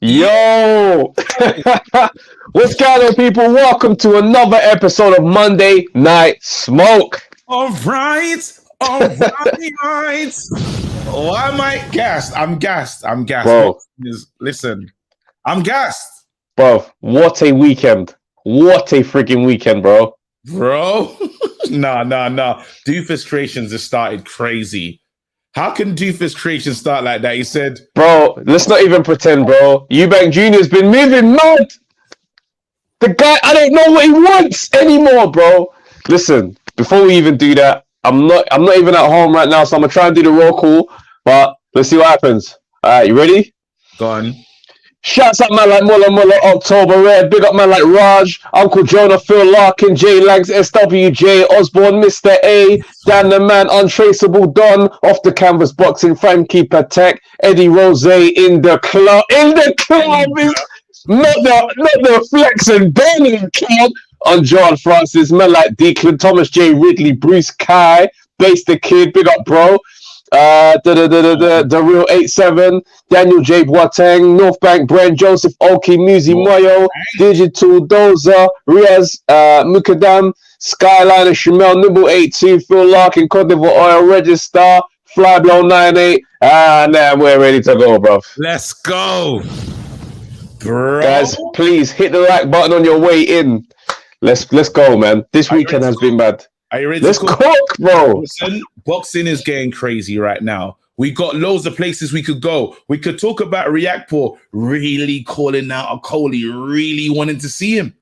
Yo! What's going on, people? Welcome to another episode of Monday Night Smoke. All right. Why am I gassed? I'm gassed. Bro. Listen, I'm gassed. Bro, what a weekend. What a freaking weekend, bro. Bro. No. Doofus Creations has started crazy. How can Doofus Creations start like that? He said, Bro, let's not even pretend, bro. Eubank Jr.'s been moving mad. The guy, I don't know what he wants anymore, bro. Listen, before we even do that, I'm not even at home right now, so I'm gonna try and do the roll call, but let's see what happens. Alright, you ready? go on. Shouts out man like Mulla, October Red, big up man like Raj, Uncle Jonah, Phil Larkin, J Lags, SWJ, Osborne, Mr. A, Dan the Man, Untraceable Don, Off the Canvas Boxing, Frankie Patek, Eddie Rose in the club, not the Flex and Burning club, on John Francis, man like Declan, Thomas J. Ridley, Bruce Kai, Base the Kid, big up bro. The Real 87, Daniel J. Boateng, North Bank, Brent Joseph, Oki, Muzi Moyo, Digital Doza, Riaz, Mukadam, Skyliner, Shamel, Nibble 82, Phil Larkin, Cote d'Ivoire Oil, Register, Flyblow 98, and then we're ready to go, bro. Let's go. Bro. Guys, please hit the like button on your way in. Let's go, man. This weekend has been bad. Are you ready? Let's cook, bro. Listen, boxing is getting crazy right now. We got loads of places we could go. We could talk about Riakpo really calling out a Coley, really wanting to see him.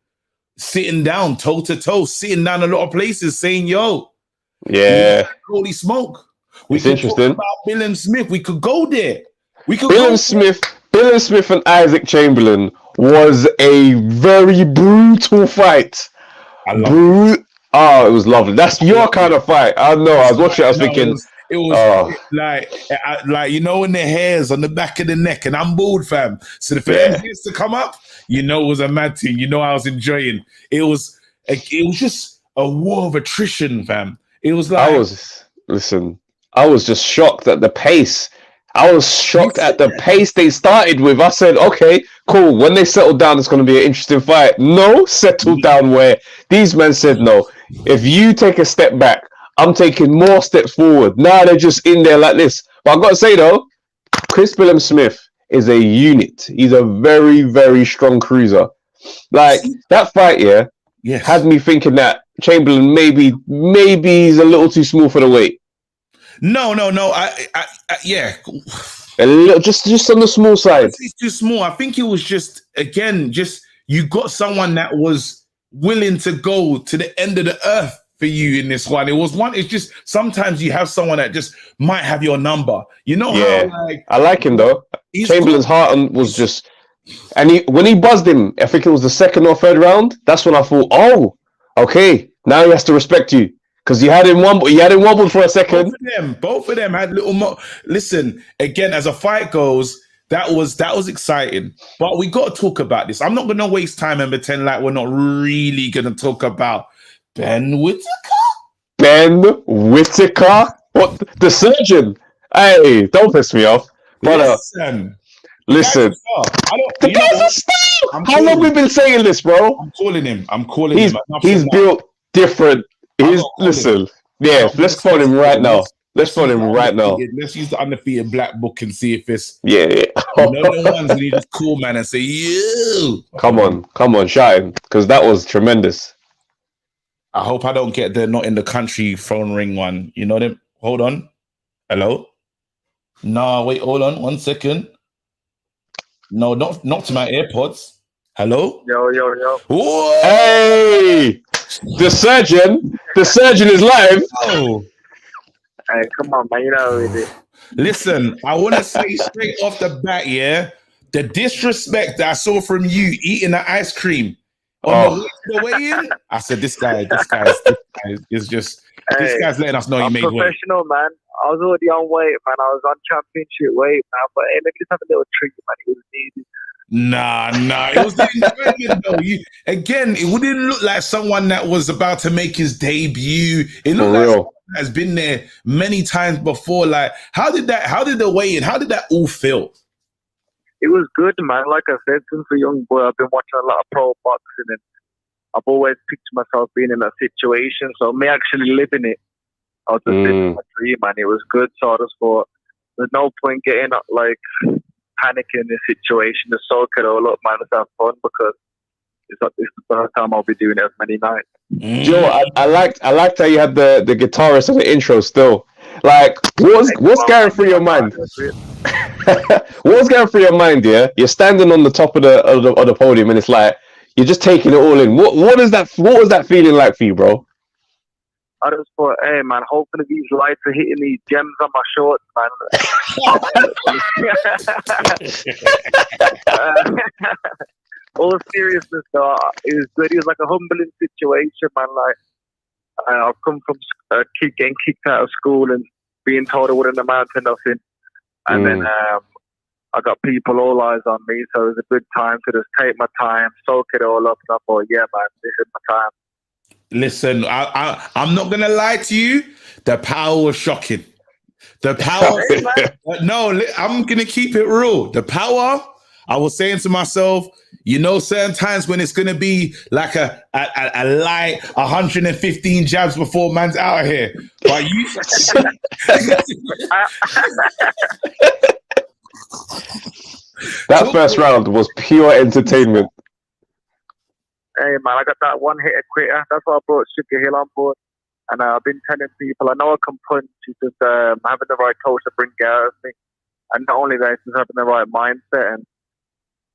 Sitting down, toe to toe, sitting down a lot of places saying, yo. Yeah. Holy smoke. It's interesting. Talk about Bilham Smith. We could go there. Bilham Smith and Isaac Chamberlain was a very brutal fight. Oh, it was lovely. That's your kind of fight. I know. I was watching. I was thinking. It was like you know, when the hairs on the back of the neck, and I'm bored, fam. So the fans gets to come up. You know, it was a mad thing. You know, I was enjoying. It was just a war of attrition, fam. It was like I was just shocked at the pace. I was shocked at the pace they started with. I said, okay, cool. When they settle down, it's going to be an interesting fight. No, settle down where these men said no. If you take a step back, I'm taking more steps forward. Now they're just in there like this. But I've got to say, though, Chris Bilham Smith is a unit. He's a very, very strong cruiser. Like, that fight, had me thinking that Chamberlain maybe he's a little too small for the weight. No. Yeah. A little, just on the small side. He's too small. I think it was just you got someone that was willing to go to the end of the earth for you in this one. It's just sometimes you have someone that just might have your number. You know how I like him though. Chamberlain's heart was just, and when he buzzed him, I think it was the second or third round. That's when I thought, oh, okay, now he has to respect you. Because you had him wobbled for a second. Both of them had little listen, again, as a fight goes, that was exciting. But we got to talk about this. I'm not going to waste time and pretend like we're not really going to talk about Ben Whittaker. Ben Whittaker? What? The surgeon? Hey, don't piss me off. But, listen. The guy's a star. How long have we been saying this, bro? I'm calling him. He's built different. Let's phone him right now. Let's phone him right now. Let's use the undefeated black book and see if it's the ones and you just call man and say you. Come on, shout him because that was tremendous. I hope I don't get the not in the country phone ring one. You know them? Hold on. Hello? No, wait, hold on 1 second. No, not to my AirPods. Hello? Yo. Whoa! Hey! The surgeon is live. Oh. Hey, come on, man. You know with it. Listen, I want to say straight off the bat, the disrespect that I saw from you eating the ice cream on the way in. I said, this guy is just. Hey, this guy's letting us know he made weight. Professional, man. I was already on weight, man. I was on championship weight, man. But hey, let me just have a little treat, man. It was needed. Nah. It was enjoyment, though. It wouldn't look like someone that was about to make his debut. It looked like someone that has been there many times before. Like, how did the weigh-in? How did that all feel? it was good, man. Like I said, since a young boy, I've been watching a lot of pro boxing, and I've always pictured myself being in that situation. So me actually living it, I was just living my dream, man. It was good. So I just thought, there's no point getting like panicking in this situation. Just soak it all up, man. Just have fun because it's the first time I'll be doing it as many nights. Joe, I liked how you had the guitarist in the intro still. Like, what's going through your mind? What's going through your mind? Yeah, you're standing on the top of the podium, and it's like you're just taking it all in. What was that feeling like for you, bro? I just thought, hey man, hopefully these lights are hitting these gems on my shorts, man. All seriousness though, it was good. It was like a humbling situation, man. Like I've come from getting kicked out of school and being told I wouldn't amount to nothing, and then I got people all eyes on me. So it was a good time to just take my time, soak it all up, and I thought, yeah, man, this is my time. Listen, I'm not gonna lie to you. The power was shocking. The power. No, I'm gonna keep it real. The power. I was saying to myself, you know, certain times when it's gonna be like a light 115 jabs before man's out of here. But you. That first round was pure entertainment. Hey man, I got that one hitter quitter. That's why I brought Sugar Hill on board. And I've been telling people, I know I can punch. It's just having the right coach to bring it out of me. And not only that, it's just having the right mindset. And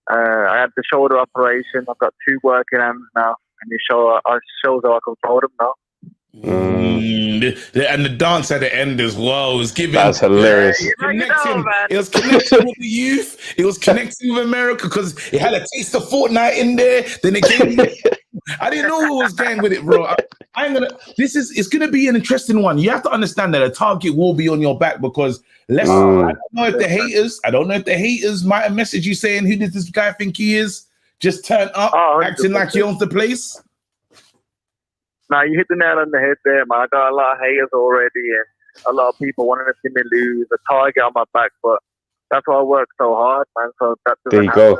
I had the shoulder operation. I've got 2 working hands now. And it shows how I can throw them now. And the dance at the end as well was giving. That's hilarious. It was connecting with the youth. It was connecting with America because it had a taste of Fortnite in there. Then it came. I didn't know who was going with it, bro. It's gonna be an interesting one. You have to understand that a target will be on your back because I don't know if the haters might have messaged you saying, who does this guy think he is? Just turn up, acting like he owns the place. Now you hit the nail on the head there, man. I got a lot of haters already, and a lot of people wanting to see me lose, a target on my back. But that's why I work so hard, man. So that there you go.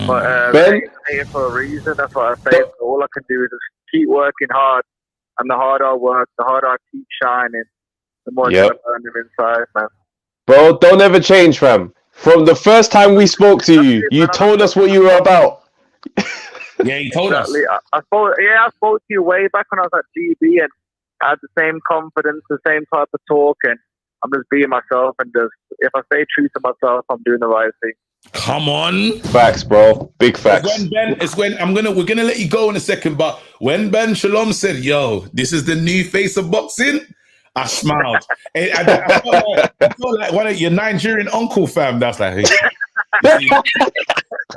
But Ben, hating for a reason. That's what I say. So all I can do is just keep working hard, and the harder I work, the harder I keep shining, the more I'm burning inside, man. Bro, don't ever change, fam. From the first time we spoke to you, you told us what you were about. Yeah, he told us. I spoke to you way back when I was at GB, and I had the same confidence, the same type of talk, and I'm just being myself. And just if I stay true to myself, I'm doing the right thing. Come on, facts, bro. Big facts. We're gonna let you go in a second, but when Ben Shalom said, "Yo, this is the new face of boxing," I smiled. I felt like one of your Nigerian uncle fam. That's like, hey.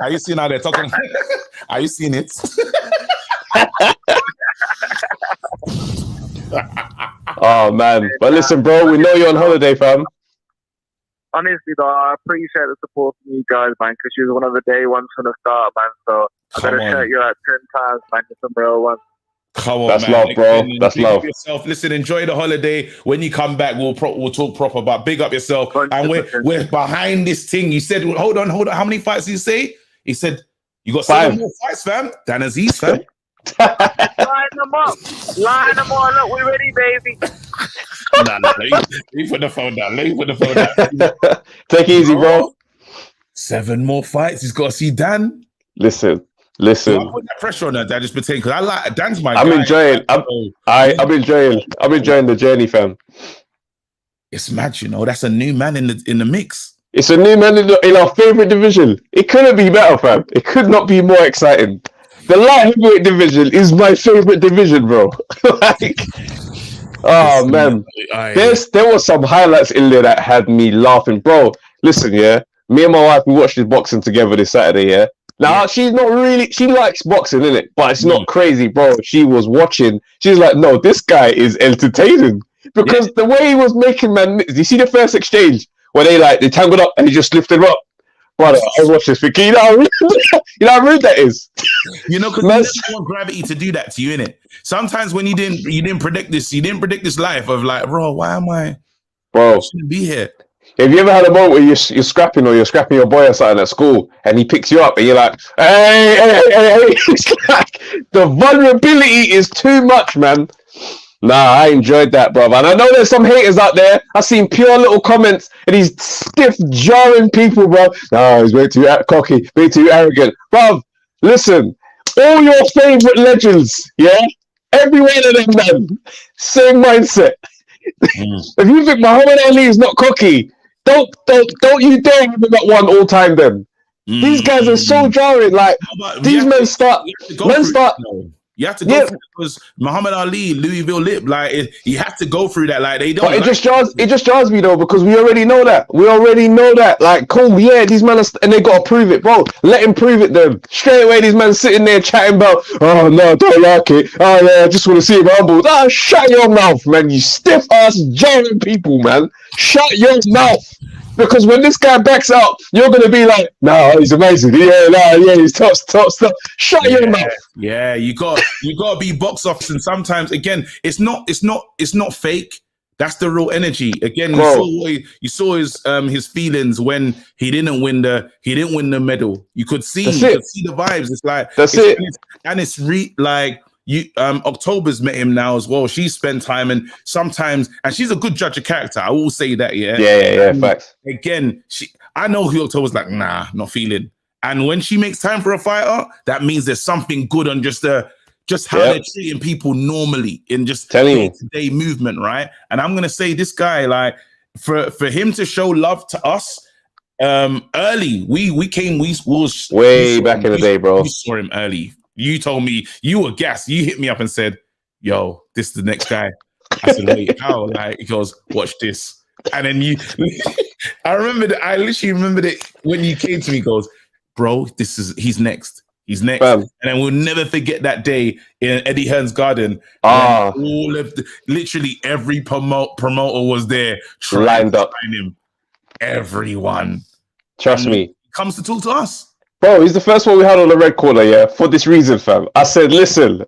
Are you seeing how they're talking? Are you seeing it? Oh man, but listen, bro, we know you're on holiday, fam. Honestly, though, I appreciate the support from you guys, man, because you was one of the day ones from the start, man. So I'm gonna shout you out 10 times, man. You're some real ones. Come on, that's man. love, bro. That's love. Yourself. Listen, enjoy the holiday. When you come back, we'll talk proper. But big up yourself. 100%. And we're behind this thing. You said, hold on. How many fights did you say? He said, you got 7 more fights, fam. Dan Aziz, fam. Line them up. Look, we're ready, baby. Nah, leave put the phone down. Take it easy, bro. 7 more fights. He's got to see Dan. Listen. I put that pressure on that. That just pretend because I like Dan's my. I'm guy. enjoying. I'm enjoying the journey, fam. It's mad, you know. That's a new man in the mix. It's a new man in our favorite division. It couldn't be better, fam. It could not be more exciting. The light heavyweight division is my favorite division, bro. Oh man, there was some highlights in there that had me laughing, bro. Listen, yeah, me and my wife we watched this boxing together this Saturday, yeah. Now she's not really. She likes boxing, innit? But it's not crazy, bro. She was watching. She's like, no, this guy is entertaining because the way he was making man. You see the first exchange where they tangled up and he just lifted him up. Brother, I was watching this thinking, you know how rude that is. You know, because you want gravity to do that to you, innit? Sometimes when you didn't predict this life of like, bro, why am I? Bro, I shouldn't be here. Have you ever had a moment where you're scrapping or you're scrapping your boy or something at school and he picks you up and you're like, hey. It's like the vulnerability is too much, man. Nah, I enjoyed that, bro. And I know there's some haters out there. I've seen pure little comments and these stiff, jarring people, bro. No, he's way too cocky, way too arrogant. Bro, listen, all your favorite legends, yeah? Every one of them, man, same mindset. If you think Muhammad Ali is not cocky, don't you dare have him at one all time then. These guys are so jarring. Like these men start. You have to go through it because Muhammad Ali, Louisville Lip, like you have to go through that. Like they don't. But it just jars me though because we already know that. Like, cool, yeah, these men and they gotta prove it, bro. Let him prove it then. Straight away, these men sitting there chatting about, oh no, don't like it. Oh yeah, I just want to see him humbled. Ah, shut your mouth, man. You stiff ass jarring people, man. Shut your mouth. Because when this guy backs out, you're gonna be like, "No, he's amazing. Yeah, he's top stuff." Shut your mouth. Yeah, you got be box office, and sometimes again, it's not fake. That's the real energy. Again, you saw his feelings when he didn't win the medal. You could see the vibes. It's like it's like. October's met him now as well. She spent time and she's a good judge of character. I will say that, yeah. Yeah, facts. Again, I know who October's like, nah, not feeling. And when she makes time for a fighter, that means there's something good on just how they're treating people normally in just day-to-day movement, right? And I'm gonna say this guy, like, for him to show love to us early, we was way back in the day, bro. We saw him early. You told me you were gassed. You hit me up and said, yo, this is the next guy. I said, wait, how? Like, he goes, watch this. And then I literally remembered it when you came to me, goes, bro, he's next. He's next. Bam. And then we'll never forget that day in Eddie Hearn's garden. Literally every promoter was there lined up. Him. Everyone. Trust me. He comes to talk to us. Bro, he's the first one we had on the red corner, yeah, for this reason, fam. I said, listen,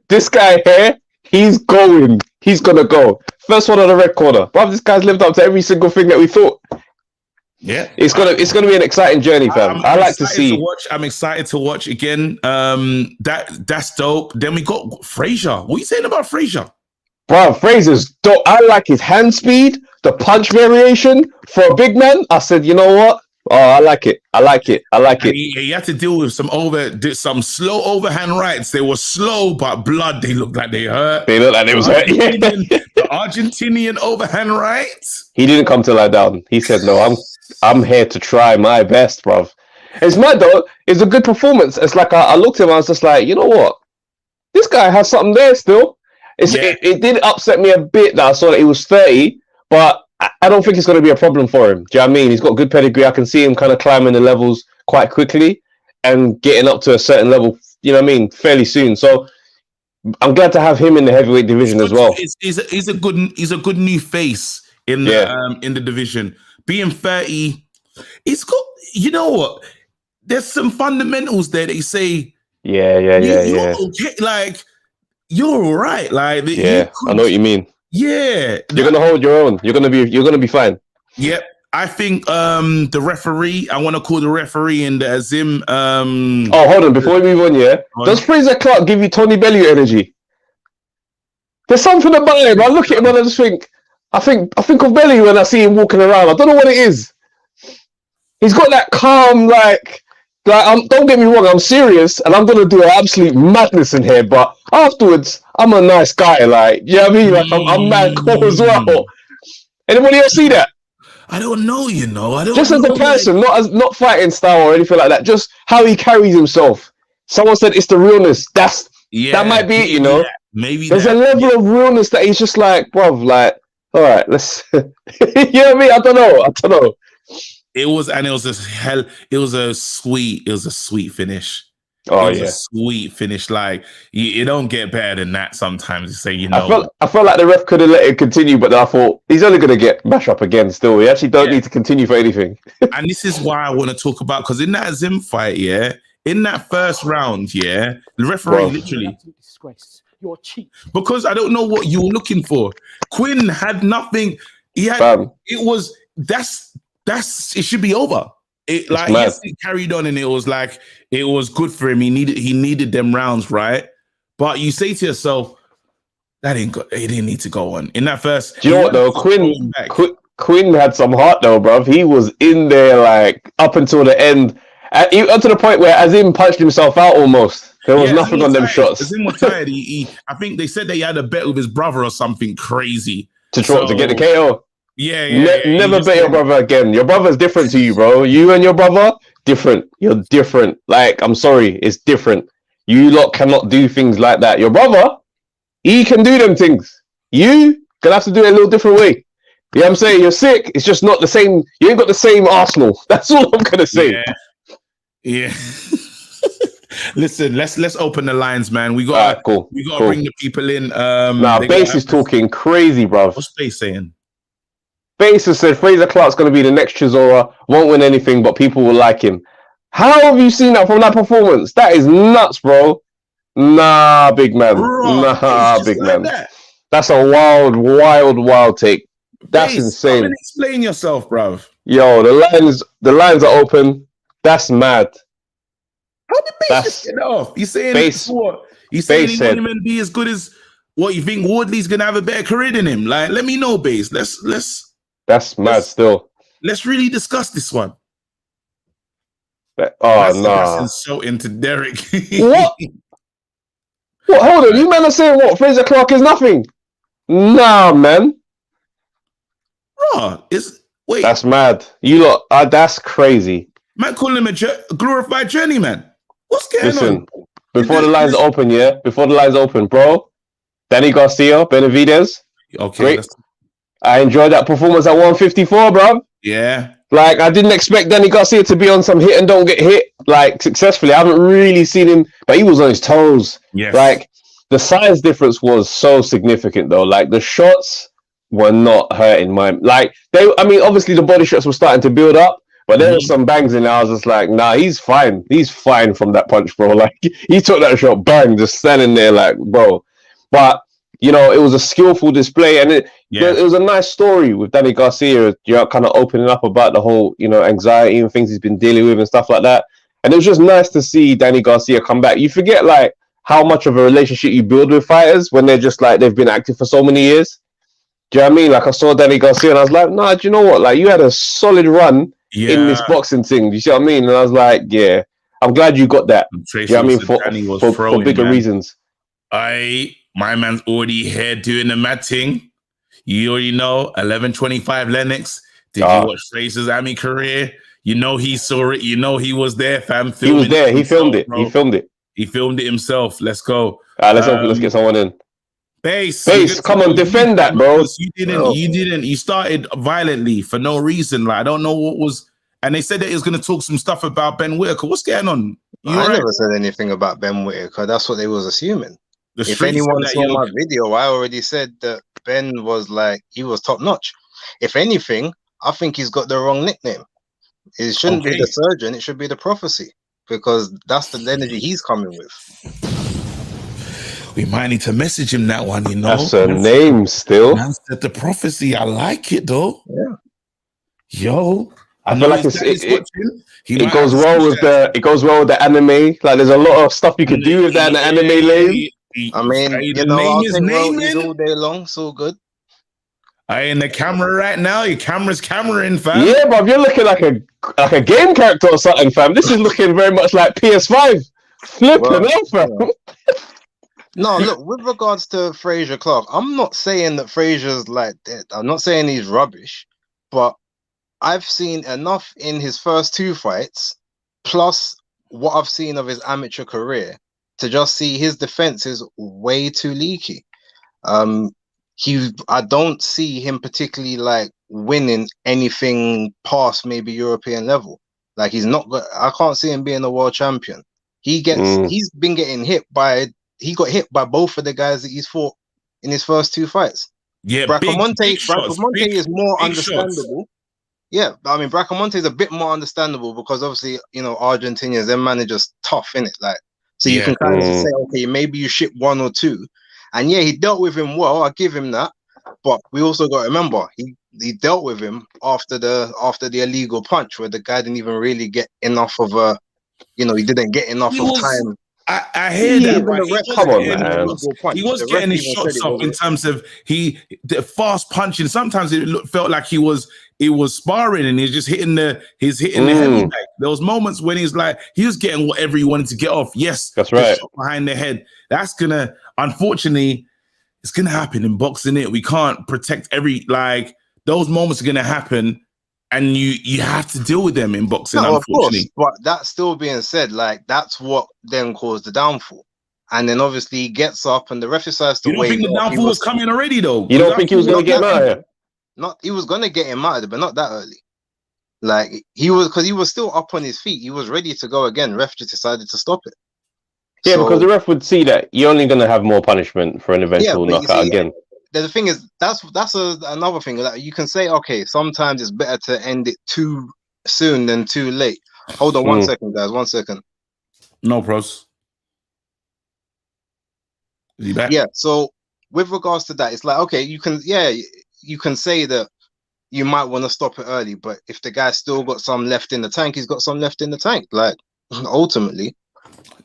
this guy here, he's going. He's going to go. First one on the red corner. Bro, this guy's lived up to every single thing that we thought. Yeah. It's gonna be an exciting journey, fam. I like to see. I'm excited to watch again. That's dope. Then we got Frazier. What are you saying about Frazier? Bro, Frazier's dope. I like his hand speed, the punch variation. For a big man, I said, you know what? Oh, I like it. He had to deal with some slow overhand rights. They were slow, but blood. They looked like they hurt. They looked like they was hurt. The Argentinian overhand rights. He didn't come to lie down. He said, "No, I'm here to try my best, bruv." It's mad though. It's a good performance. It's like I looked at him. I was just like, you know what? This guy has something there still. It did upset me a bit that I saw that he was 30, but I don't think it's going to be a problem for him. Do you know what I mean? He's got good pedigree. I can see him kind of climbing the levels quite quickly and getting up to a certain level, you know what I mean, fairly soon. So I'm glad to have him in the heavyweight division as well. He's a good new face in the division. Being 30, it's got, you know what? There's some fundamentals there that you say, yeah. Okay, like, you're all right. Like, I know what you mean. Yeah, you're gonna hold your own. You're gonna be fine. Yep, I think the referee. I want to call the referee in the Azim. Oh, hold on. Before we move on, does Frazer Clark give you Tony Bellew energy? There's something about him. I look at him and I just think, I think of Bellew when I see him walking around. I don't know what it is. He's got that calm, like don't get me wrong, I'm serious and I'm gonna do an absolute madness in here, but afterwards I'm a nice guy, like, you know what I mean? Like I'm mad cool as well. Anybody else see that? I don't know, I don't just know, as a person, not fighting style or anything like that, just how he carries himself. Someone said it's the realness. That might be it, you know. Maybe there's a level of realness that he's just like, bruv, like, all right, let's you know what I mean? I don't know. It was a sweet finish. Oh, a sweet finish. Like, you don't get better than that sometimes. You say, you know. I felt like the ref could have let it continue, but then I thought he's only going to get mashed up again still. We actually don't need to continue for anything. And this is why I want to talk about, because in that Zim fight, in that first round, the referee literally... Disgrace. You're cheap. Because I don't know what you were looking for. Quinn had nothing. He had... that's it should be over. It like mad. yes, it carried on and it was like it was good for him. He needed them rounds, right? But you say to yourself, it didn't need to go on. In that first, Do you know what though? Quinn had some heart though, bruv. He was in there like up until the end. Up to the point where Azim punched himself out almost. There was nothing on them shots. Azim was tired. I think they said that he had a bet with his brother or something crazy. To get the KO. Yeah. Never bet your brother again. Your brother's different to you, bro. You and your brother, different. You're different. Like, I'm sorry, it's different. You lot cannot do things like that. Your brother, he can do them things. You gonna have to do it a little different way. You know what I'm saying? You're sick. It's just not the same. You ain't got the same Arsenal. That's all I'm gonna say. Yeah. Listen, let's open the lines, man. We got cool. bring the people in. Base is talking crazy, bro. What's Base saying? Base has said Fraser Clark's going to be the next Chisora, won't win anything, but people will like him. How have you seen that from that performance? That is nuts, bro. Nah, big man. Big man. That's a wild take. That's Base, insane. come and explain yourself, bro. Yo, the lines are open. That's mad. How did Base just get off? You saying Base, he won't even be as good as what you think Wardley's gonna have a better career than him? Like, let me know, Base. That's mad still. Let's really discuss this one. That's insulting to Derek. What? What? Hold on. You men are saying what? Fraser Clark is nothing? Nah, man. Wait. That's mad. You lot. That's crazy. Man, calling him a glorified journeyman. What's going on? Before the lines open, Before the lines open, bro. Danny Garcia, Benavidez. Okay. Great. I enjoyed that performance at 154, bro. Yeah. Like, I didn't expect Danny Garcia to be on some hit and don't get hit, like, successfully. I haven't really seen him, but he was on his toes. Yes. Like, the size difference was so significant, though. Like, the shots were not hurting my... Like, obviously the body shots were starting to build up, but there were some bangs in there. I was just like, nah, he's fine. He's fine from that punch, bro. Like, he took that shot, bang, just standing there like, bro. But... You know, it was a skillful display, and it was a nice story with Danny Garcia, kind of opening up about the whole, anxiety and things he's been dealing with and stuff like that. And it was just nice to see Danny Garcia come back. You forget, like, how much of a relationship you build with fighters when they're just, like, they've been active for so many years. Do you know what I mean? Like, I saw Danny Garcia, and I was like, nah, do you know what? Like, you had a solid run in this boxing thing. Do you see what I mean? And I was like, yeah, I'm glad you got that. Do you know what I mean? For bigger reasons. My man's already here doing the mad thing. You already know, 11:25 Lennox. Did you watch Fraser's Army career? You know he saw it. You know he was there, fam. He was there. He filmed it. He filmed it himself. Let's go. Let's get someone in. Base, come on, defend that, bro. You didn't. You started violently for no reason. Like, I don't know what was. And they said that he was going to talk some stuff about Ben Whittaker. What's going on? I never said anything about Ben Whittaker. That's what they was assuming. If anyone saw my video, I already said that Ben was like, he was top notch. If anything, I think he's got the wrong nickname. It shouldn't be the surgeon, it should be the prophecy, because that's the energy he's coming with. We might need to message him that one, That's a name still. Man said the prophecy. I like it though. Yeah. Yo. I feel like it goes well with the anime. Like, there's a lot of stuff you could do with that in the anime lane. I mean, I'll take royalties all day long. It's all good. In the camera right now. Your camera's cameraing, fam. Yeah, but you're looking like a game character or something, fam. This is looking very much like PS5. Flipping out, fam. No, look, with regards to Fraser Clark, I'm not saying that Fraser's like dead. I'm not saying he's rubbish, but I've seen enough in his first two fights, plus what I've seen of his amateur career, to just see his defense is way too leaky. I don't see him particularly like winning anything past maybe European level. Like, he's not. I can't see him being a world champion. He's been getting hit by. He got hit by both of the guys that he's fought in his first two fights. Yeah, Bracamonte is more understandable. Shots. Yeah, I mean, Bracamonte is a bit more understandable because obviously, Argentinians, their managers tough, innit? Like. So you can kind of say, okay, maybe you ship one or two. And yeah, he dealt with him well. I give him that. But we also got to remember he dealt with him after the illegal punch where the guy didn't even really get enough of a, he didn't get enough He of was- time. I hear Yeah, that, right? the ref come on, said it man. was a illegal punch. He was The getting ref his even shots said it off was in terms of the fast punching. Sometimes felt like he was sparring and he's just hitting the heavy bag. There was moments when he was getting whatever he wanted to get off. Yes, That's the right. shot behind the head. That's unfortunately, it's gonna happen in boxing. We can't protect those moments are gonna happen. And you have to deal with them in boxing, No, of course. unfortunately. But that still being said, that's what then caused the downfall. And then obviously he gets up and the ref decides to You don't wait. think the downfall was coming already, though? You don't think he was going to get him out of here? He was gonna get him out of it, but not that early. He was still up on his feet. He was ready to go again. Ref just decided to stop it. Yeah, because the ref would see that you're only going to have more punishment for an eventual knockout again. The thing is, that's another thing. You can say, okay, sometimes it's better to end it too soon than too late. Hold on 1 second, guys. 1 second. No pros. Is he back? Yeah. So with regards to that, it's like, okay, you can say that you might want to stop it early, but if the guy's still got some left in the tank, he's got some left in the tank. Ultimately,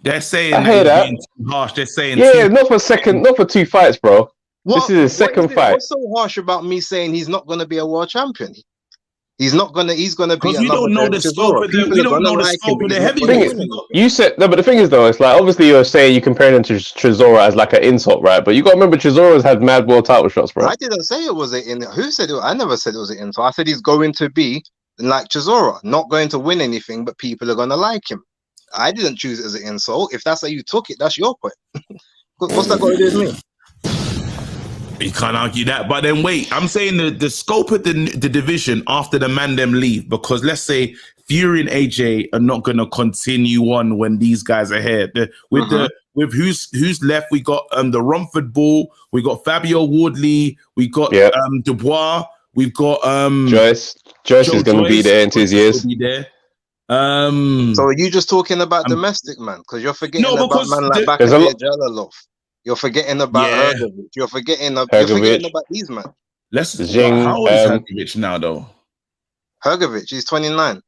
They're saying I hear that. being too harsh. They're saying not for 2 fights, bro. This is his second fight. What's so harsh about me saying he's not going to be a world champion? He's going to be. Because we don't know the scope of the heavyweights. You said no, but the thing is though, it's like obviously you're saying you comparing him to Chisora as like an insult, right? But you got to remember Chisora's had mad world title shots, bro. I didn't say it was who said it? I never said it was an insult. I said he's going to be like Chisora, not going to win anything, but people are going to like him. I didn't choose it as an insult. If that's how you took it, that's your point. What's that got to do with me? You can't argue that. But then wait, I'm saying the scope of the division after the man them leave, because let's say Fury and AJ are not going to continue on when these guys are here. With who's left, we got the Romford Bull, we got Fabio Wardley, we got Dubois, we've got Joyce is going to be there in 2 years. So are you just talking about domestic, man? Because you're forgetting about man like Bakary Jalilov. You're forgetting about Hrgovic. You're forgetting about these men. How old is Hrgovic now, though? Hrgovic, he's 29.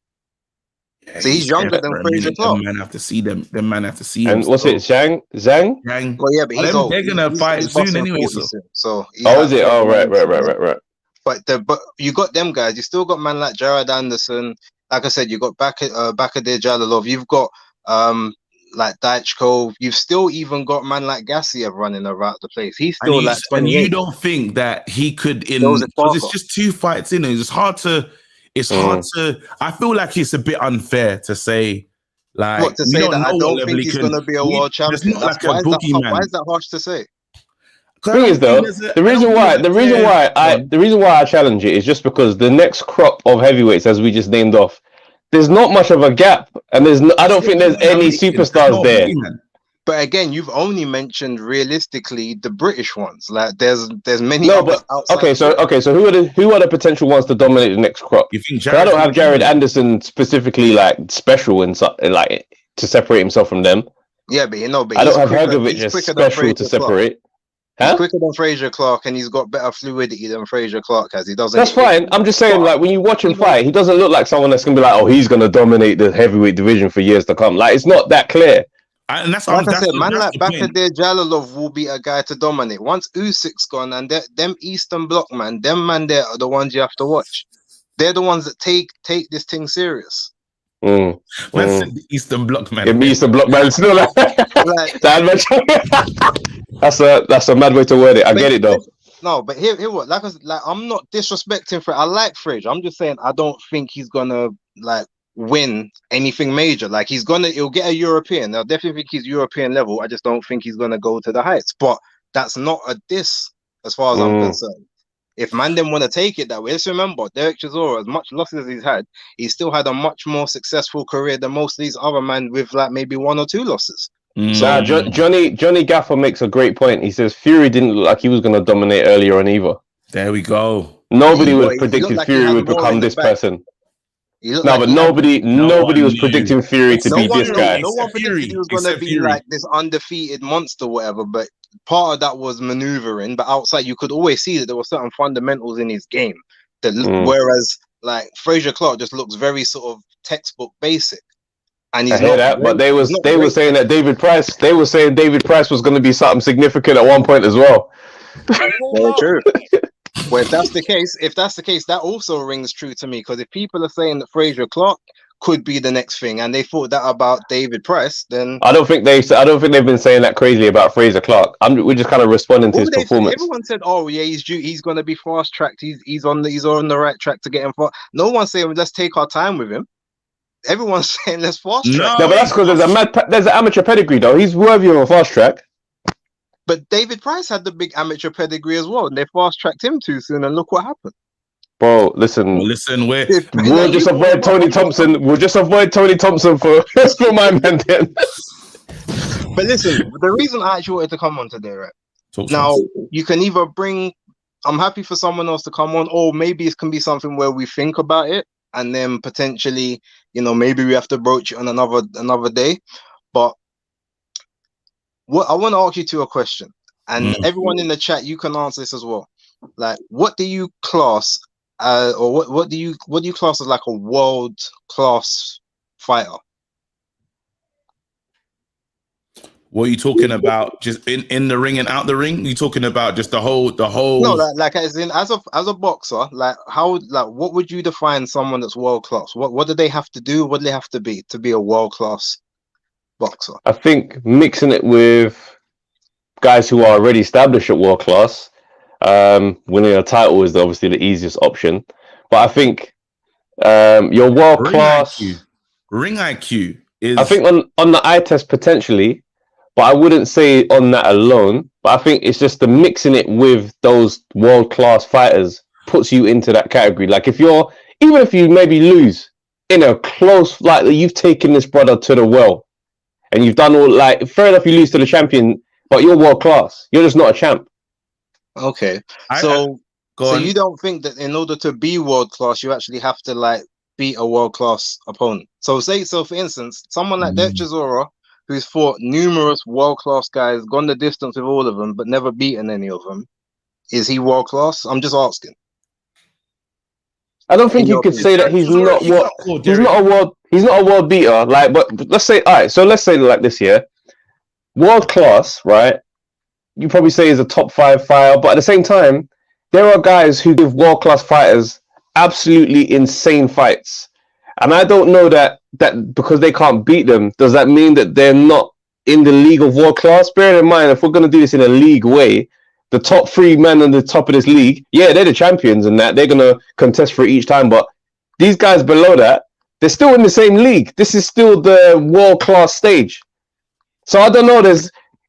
Yeah, so he's younger than Fraser Clark. Man have to see them. Them man have to see him. And what's it, Zhang? Well, yeah, but he's old. They're gonna fight soon anyway. So is it? Oh, right. But you got them guys. You still got man like Jared Anderson. Like I said, you got Bakary Jalilov. You've got like Daichko. You've still even got man like Gassiev running around the place. He's still 28. And you don't think that he could because it's just 2 fights in. It's hard to. I feel like it's a bit unfair to say. Like, what to say that I don't think he's going to be a world champion? Why is that harsh to say? The thing is, though, the reason why I challenge it is just because the next crop of heavyweights, as we just named off, there's not much of a gap, and I don't think there's any superstars there. But again, you've only mentioned realistically the British ones. Like there's many. No, but okay, so who are the potential ones to dominate the next crop? You think I don't have Jared Anderson specifically like special and like to separate himself from them. Yeah, but I don't have Hrgovic as special to separate. He's quicker than Fraser Clark, and he's got better fluidity than Fraser Clark has. He doesn't. That's fine. I'm just saying, like, when you watch him fight, he doesn't look like someone that's gonna be like, oh, he's gonna dominate the heavyweight division for years to come. Like, it's not that clear. And that's like I said, man like Bakary Jalilov will be a guy to dominate. Once Usyk's gone, and them Eastern Bloc man, them man there are the ones you have to watch. They're the ones that take this thing serious. Man said the Eastern Bloc man. Yeah, Eastern Bloc man. Still like that's a mad way to word it. I get it though. No, but here what? Like I'm not disrespecting I like Fraser. I'm just saying I don't think he's gonna like win anything major. Like he'll get a European. I definitely think he's European level. I just don't think he's gonna go to the heights. But that's not a diss as far as I'm concerned. If man didn't want to take it that way, let's remember Derek Chisora, as much losses as he's had, he still had a much more successful career than most of these other men with like maybe 1 or 2 losses. So Johnny Gaffer makes a great point. He says Fury didn't look like he was going to dominate earlier on either. There we go. Nobody would have predicted Fury would become this person. He looked No, like but he had- nobody was knew. predicting Fury to no beat one, this guy. no one predicted he was going to Except be Fury. like this undefeated monster, whatever. But part of that was maneuvering. But outside, you could always see that there were certain fundamentals in his game. That whereas like Fraser Clark just looks very sort of textbook basic, and he's I hear not that, great. but they He's were not great. saying that David Price. They were saying David Price was going to be something significant at one point as well. Very true. Well, if that's the case, that also rings true to me, because if people are saying that Fraser Clark could be the next thing, and they thought that about David Price, then I don't think they've been saying that crazy about Fraser Clark. We're just kind of responding to his performance. everyone said, "Oh yeah, he's going to be fast tracked. He's on the right track to get him far." No one's saying let's take our time with him. Everyone's saying let's fast track. No, but that's because there's an amateur pedigree though. He's worthy of a fast track. But David Price had the big amateur pedigree as well, and they fast tracked him too soon, and look what happened. Bro, listen, we'll just avoid Tony Thompson. We'll just avoid Tony Thompson for my man then. But listen, the reason I actually wanted to come on today, right? Now, you can either bring, I'm happy for someone else to come on, or maybe it can be something where we think about it, and then potentially, maybe we have to broach it on another day. But what I want to ask you to a question, and everyone in the chat, you can answer this as well. Like, what do you class, or what do you class as like a world class fighter? What are you talking about? Just in the ring and out the ring? You talking about just the whole? No, like as a boxer, like what would you define someone that's world class? What do they have to do? What do they have to be a world class boxer? I think mixing it with guys who are already established at world class, winning a title is obviously the easiest option. But I think your world class ring IQ is. I think on the eye test potentially. But I wouldn't say on that alone. But I think it's just the mixing it with those world-class fighters puts you into that category. Like even if you maybe lose in a close, like you've taken this brother to the well, and you've done all, like, fair enough, you lose to the champion, but you're world-class. You're just not a champ. Okay. So you don't think that in order to be world-class, you actually have to like beat a world-class opponent? So for instance, someone like Deontay Chisora, who's fought numerous world-class guys, gone the distance with all of them, but never beaten any of them. Is he world-class? I'm just asking. I don't think you could say that he's not a world beater. Like, but let's say, all right. So let's say like this here, world-class, right? You probably say he's a top 5 fighter, but at the same time, there are guys who give world-class fighters absolutely insane fights. And I don't know that because they can't beat them, does that mean that they're not in the league of world class? Bear in mind, if we're going to do this in a league way, the top 3 men on the top of this league, yeah, they're the champions and that. They're going to contest for it each time. But these guys below that, they're still in the same league. This is still the world class stage. So I don't know.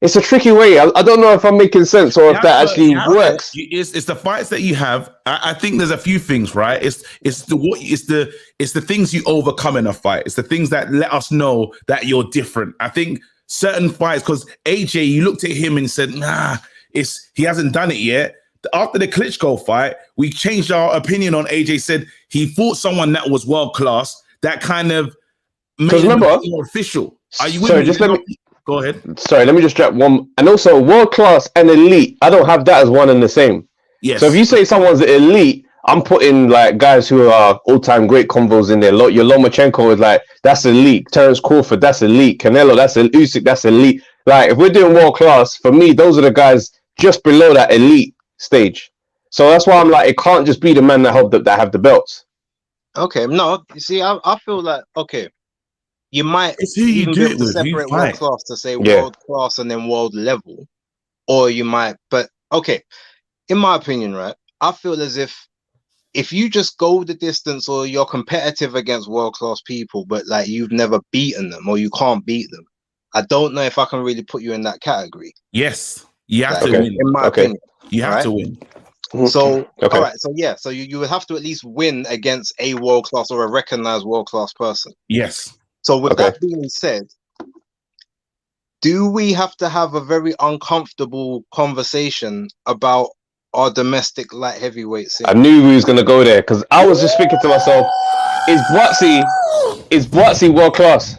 It's a tricky way. I don't know if I'm making sense or if that actually works. It's the fights that you have. I think there's a few things, right? It's the things you overcome in a fight. It's the things that let us know that you're different. I think certain fights, because AJ, you looked at him and said, nah, he hasn't done it yet. After the Klitschko fight, we changed our opinion on AJ. Said he fought someone that was world class. That kind of made him more official. Are you with me? Go ahead. Sorry, let me just drop one. And also, world class and elite, I don't have that as one and the same. Yes. So if you say someone's elite, I'm putting like guys who are all-time great combos in there. Your Lomachenko is like, that's elite. Terence Crawford, that's elite. Canelo, that's elite. Usyk, that's elite. Like, if we're doing world class, for me, those are the guys just below that elite stage. So that's why I'm like, it can't just be the man that have the belts. Okay, no, you see, I feel like, okay, you might even be able to separate world class to say world class and then world level, or you might, but okay, in my opinion, right, I feel as if you just go the distance or you're competitive against world class people, but like you've never beaten them or you can't beat them, I don't know if I can really put you in that category. Yes, you have to win. In my opinion, you have to win. So, all right, so you would have to at least win against a world class or a recognized world class person. Yes. So with that being said, do we have to have a very uncomfortable conversation about our domestic light heavyweight scene? I knew we was gonna go there because I was just thinking to myself, is Boatsy world class?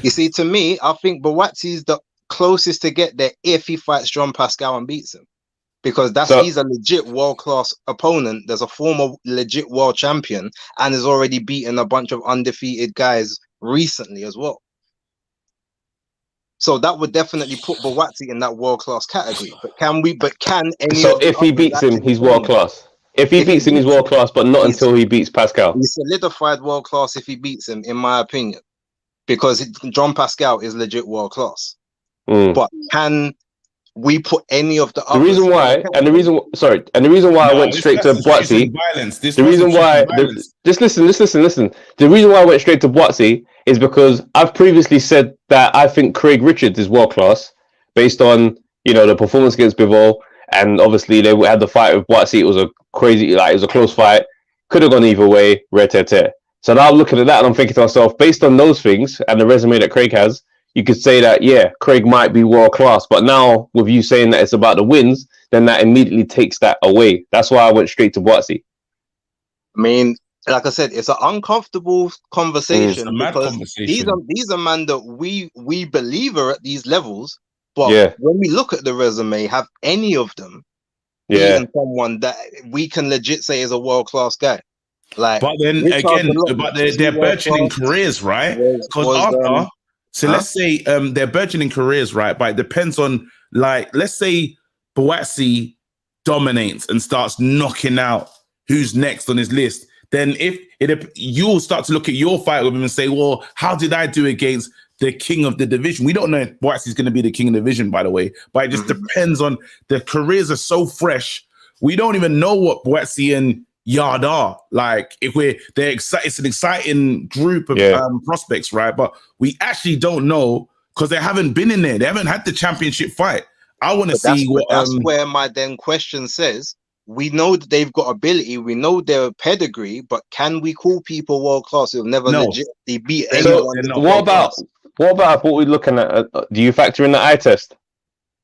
You see, to me, I think Buatsi's the closest to get there if he fights John Pascal and beats him. Because he's a legit world-class opponent. There's a former legit world champion and has already beaten a bunch of undefeated guys recently as well. So that would definitely put Buatsi in that world-class category. But can any So of the if he others beats him, actually he's join world class. If he beats him, he's world class, but not until he beats Pascal. He's solidified world-class if he beats him, in my opinion. Because John Pascal is legit world-class. But can we put any of the others? The reason why I went straight to Boatsy. The reason why, just listen. The reason why I went straight to Boatsy is because I've previously said that I think Craig Richards is world class based on the performance against Bivol, and obviously they had the fight with Boatsy. It was a it was a close fight, could have gone either way, rare-tear. So now I'm looking at that and I'm thinking to myself, based on those things and the resume that Craig has, you could say that, yeah, Craig might be world class. But now with you saying that it's about the wins, then that immediately takes that away. That's why I went straight to Boatsy. I mean, like I said, it's an uncomfortable conversation because these are men that we believe are at these levels. But when we look at the resume, have any of them beaten someone that we can legit say is a world class guy? Like, but then again, they're burgeoning careers, right? Because let's say they're burgeoning careers, right? But it depends on, like, let's say Buatsi dominates and starts knocking out who's next on his list. Then you'll start to look at your fight with him and say, well, how did I do against the king of the division? We don't know if Buatsi's going to be the king of the division, by the way, but it just depends on, the careers are so fresh. We don't even know what Buatsi and Yard are like. It's an exciting group of prospects, right? But we actually don't know because they haven't been in there. They haven't had the championship fight. I want to see what. That's where my then question says. We know that they've got ability. We know their pedigree, but can we call people world class who've never legitimately beat anyone? So what about what we're looking at? Do you factor in the eye test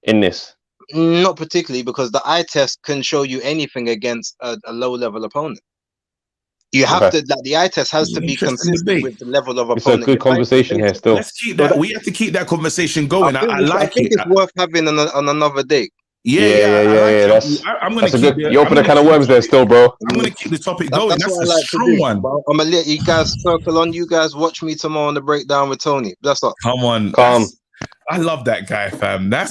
in this? Not particularly, because the eye test can show you anything against a low-level opponent. You have to, like, the eye test has to be consistent with the level of opponent. It's a good conversation here still. Let's keep that. We have to keep that conversation going. I think it's worth having on another day. Yeah. I'm gonna keep you open a can of worms there still, bro. I'm gonna keep the topic going. That's a strong one. I'm gonna let you guys circle on. You guys watch me tomorrow on the breakdown with Tony. That's all. Come on. I love that guy, fam. That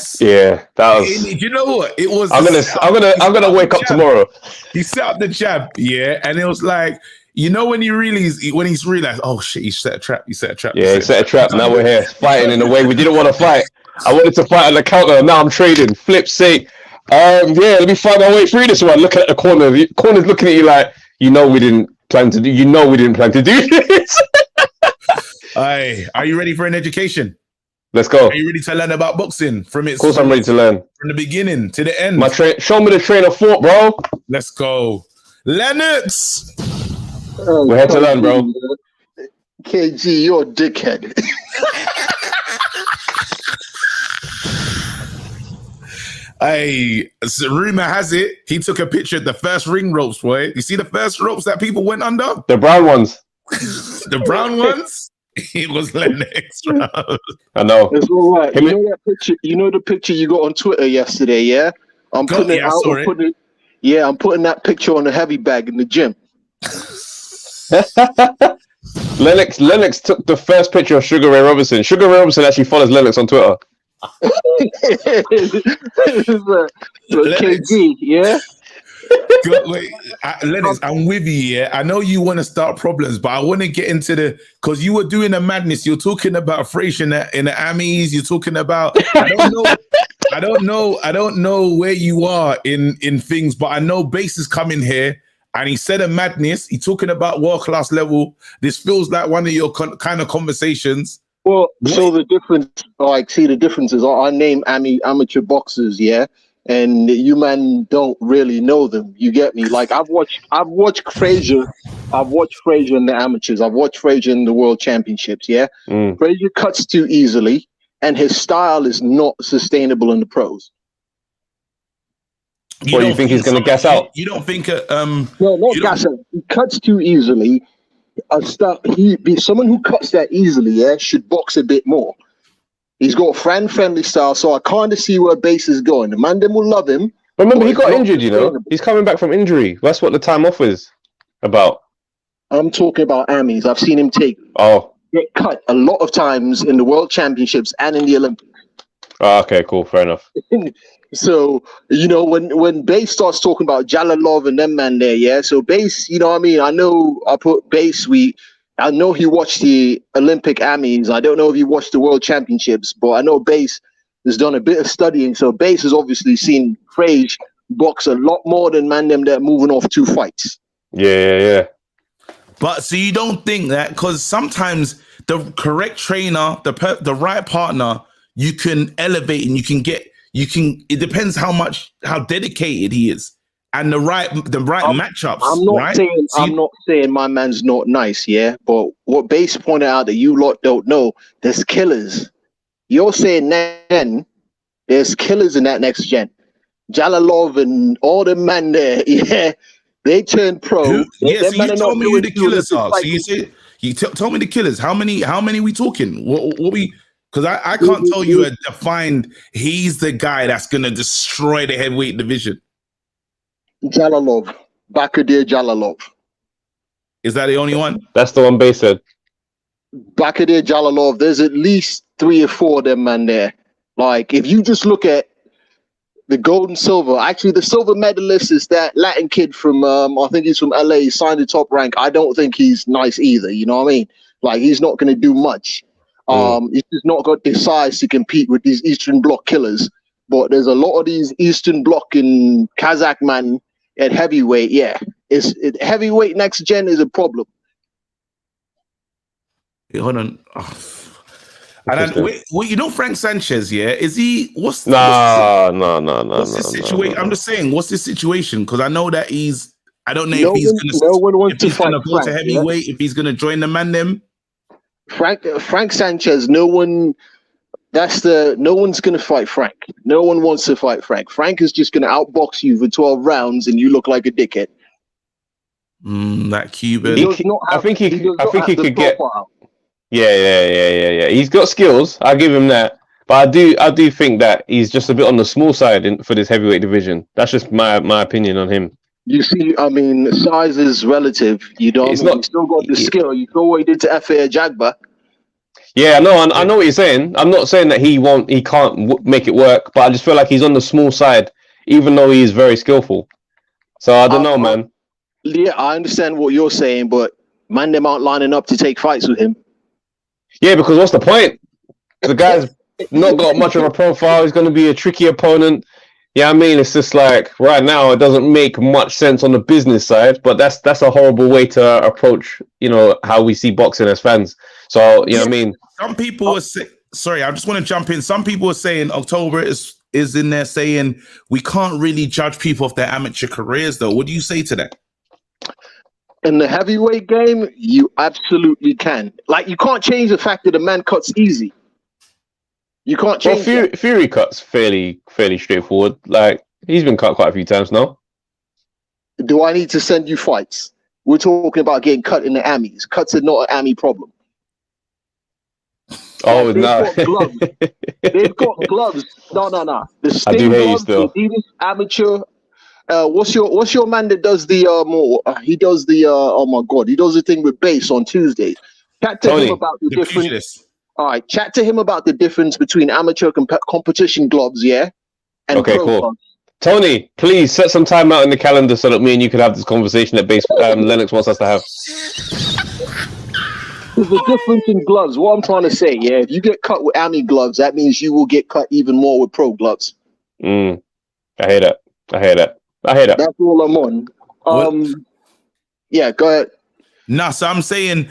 was. You know what? It was. I'm gonna wake up tomorrow. He set up the jab, and it was like, when he's realized, oh shit, he set a trap. He set a trap. Yeah, he set a trap. Now we're here fighting in a way we didn't want to fight. I wanted to fight on the counter. Now I'm trading. Flip's sake. Let me find my way through this one. Looking at the corner. The corner's looking at you like, we didn't plan to do this. Aye, are you ready for an education? Let's go. Are you ready to learn about boxing from its? Of course, I'm ready to learn from the beginning to the end. Show me the train of thought, bro. Let's go, Lennox. We're here to learn, bro. KG, you're a dickhead. Hey, so rumor has it he took a picture of the first ring ropes, boy. You see the first ropes that people went under? The brown ones. The brown ones? It was Lennox. I know. It's all right. You know that picture? You know the picture you got on Twitter yesterday, yeah? I'm putting it out. I'm putting that picture on the heavy bag in the gym. Lennox took the first picture of Sugar Ray Robinson. Sugar Ray Robinson actually follows Lennox on Twitter. KG, yeah? Wait, Lennox, I'm with you, yeah? I know you want to start problems, but I want to get into because you were doing a madness. You're talking about Frazier in the Amis. You're talking about, I don't know where you are in things, but I know Base is coming here. And he said a madness. He's talking about world-class level. This feels like one of your kind of conversations. Well, so the difference, the difference is I name amateur boxers, yeah? And you man don't really know them. You get me? Like I've watched Frazier. I've watched Frazier in the amateurs. I've watched Frazier in the world championships, yeah? Frazier cuts too easily, and his style is not sustainable in the pros. What, you think he's going to gas out? You don't think No, not you don't- gas out. He cuts too easily. Someone who cuts that easily, yeah, should box a bit more. He's got a fan-friendly style, so I kind of see where Base is going. The man them will love him. Remember, but he it's got not injured, you know? sustainable. He's coming back from injury. That's what the time off is about. I'm talking about Amis. I've seen him Oh, get cut a lot of times in the World Championships and in the Olympics. okay, cool. Fair enough. So, you know, when Base starts talking about Jalalov and them man there, yeah. So Base, you know what I mean? I know I put Base, I know he watched the Olympic Amis. I don't know if he watched the World Championships, but I know Base has done a bit of studying. So Base has obviously seen Frage box a lot more than man them that moving off 2 fights. Yeah. But so you don't think that because sometimes the correct trainer, the right partner, you can elevate and it depends how dedicated he is and the right matchups. I'm not saying my man's not nice, yeah. But what Base pointed out that you lot don't know, there's killers. You're saying then there's killers in that next gen. Jalalov and all the man there, yeah. They turned pro. So you told me who the killers are. Like, So you told me the killers. How many we talking? What we? Because I can't tell you a defined. He's the guy that's gonna destroy the heavyweight division. Jalalov, Bakadir Jalalov. Is that the only one? That's the one Base said. Bakadir Jalalov. There's at least 3 or 4 of them man there. Like if you just look at the gold and silver, actually the silver medalist is that Latin kid from I think he's from LA. He signed the top rank. I don't think he's nice either. You know what I mean? Like he's not going to do much. He's just not got the size to compete with these Eastern Bloc killers. But there's a lot of these Eastern Bloc and Kazakh man at heavyweight. Yeah, heavyweight next gen is a problem. Wait, hold on. And then, wait, you know Frank Sanchez, yeah? Is he? What's the situation? I'm just saying, what's the situation? Because I know that I don't know No if he's one- going to. no one wants if he's to fight going to go to Frank, heavyweight, if he's going to join the man them. Frank Sanchez, no one's gonna fight Frank. No one wants to fight Frank. Frank is just gonna outbox you for 12 rounds and you look like a dickhead. That Cuban. I think he could get. Yeah. He's got skills. I'll give him that. But I do think that he's just a bit on the small side for this heavyweight division. That's just my opinion on him. You see, I mean, size is relative. You don't. It's You not- still got the skill. You saw what he did to F.A. Jagba. Yeah, no, I know what you're saying. I'm not saying that he can't make it work, but I just feel like he's on the small side, even though he is very skillful. So I don't know, man. Yeah, I understand what you're saying, but man, them aren't lining up to take fights with him. Yeah, because what's the point? The guy's not got much of a profile. He's going to be a tricky opponent. Yeah, I mean, it's just like right now it doesn't make much sense on the business side, but that's a horrible way to approach, you know, how we see boxing as fans. So, you know what I mean? Some people are sorry, I just want to jump in. Some people are saying October is in there saying we can't really judge people off their amateur careers, though. What do you say to that? In the heavyweight game, you absolutely can. Like, you can't change the fact that a man cuts easy. You can't Well, change Fury cuts fairly straightforward. Like, he's been cut quite a few times now. Do I need to send you fights? We're talking about getting cut in the Amis. Cuts are not an Ami problem. Oh, They've no. got gloves. They've got gloves. No. The I do Sting hear you gloves, still. the Adidas amateur. What's your man that does the he does the oh my god, he does the thing with Base on Tuesday. Chat to Tony, him about the The difference. pugilist. All right, chat to him about the difference between amateur competition gloves, yeah, and Okay, pro cool. gloves. Tony, please set some time out in the calendar so that me and you can have this conversation that Lennox wants us to have. There's a difference in gloves. What I'm trying to say, yeah, if you get cut with Ami gloves, that means you will get cut even more with pro gloves. I hear that. That's all I'm on. Yeah, go ahead. Nah, so I'm saying,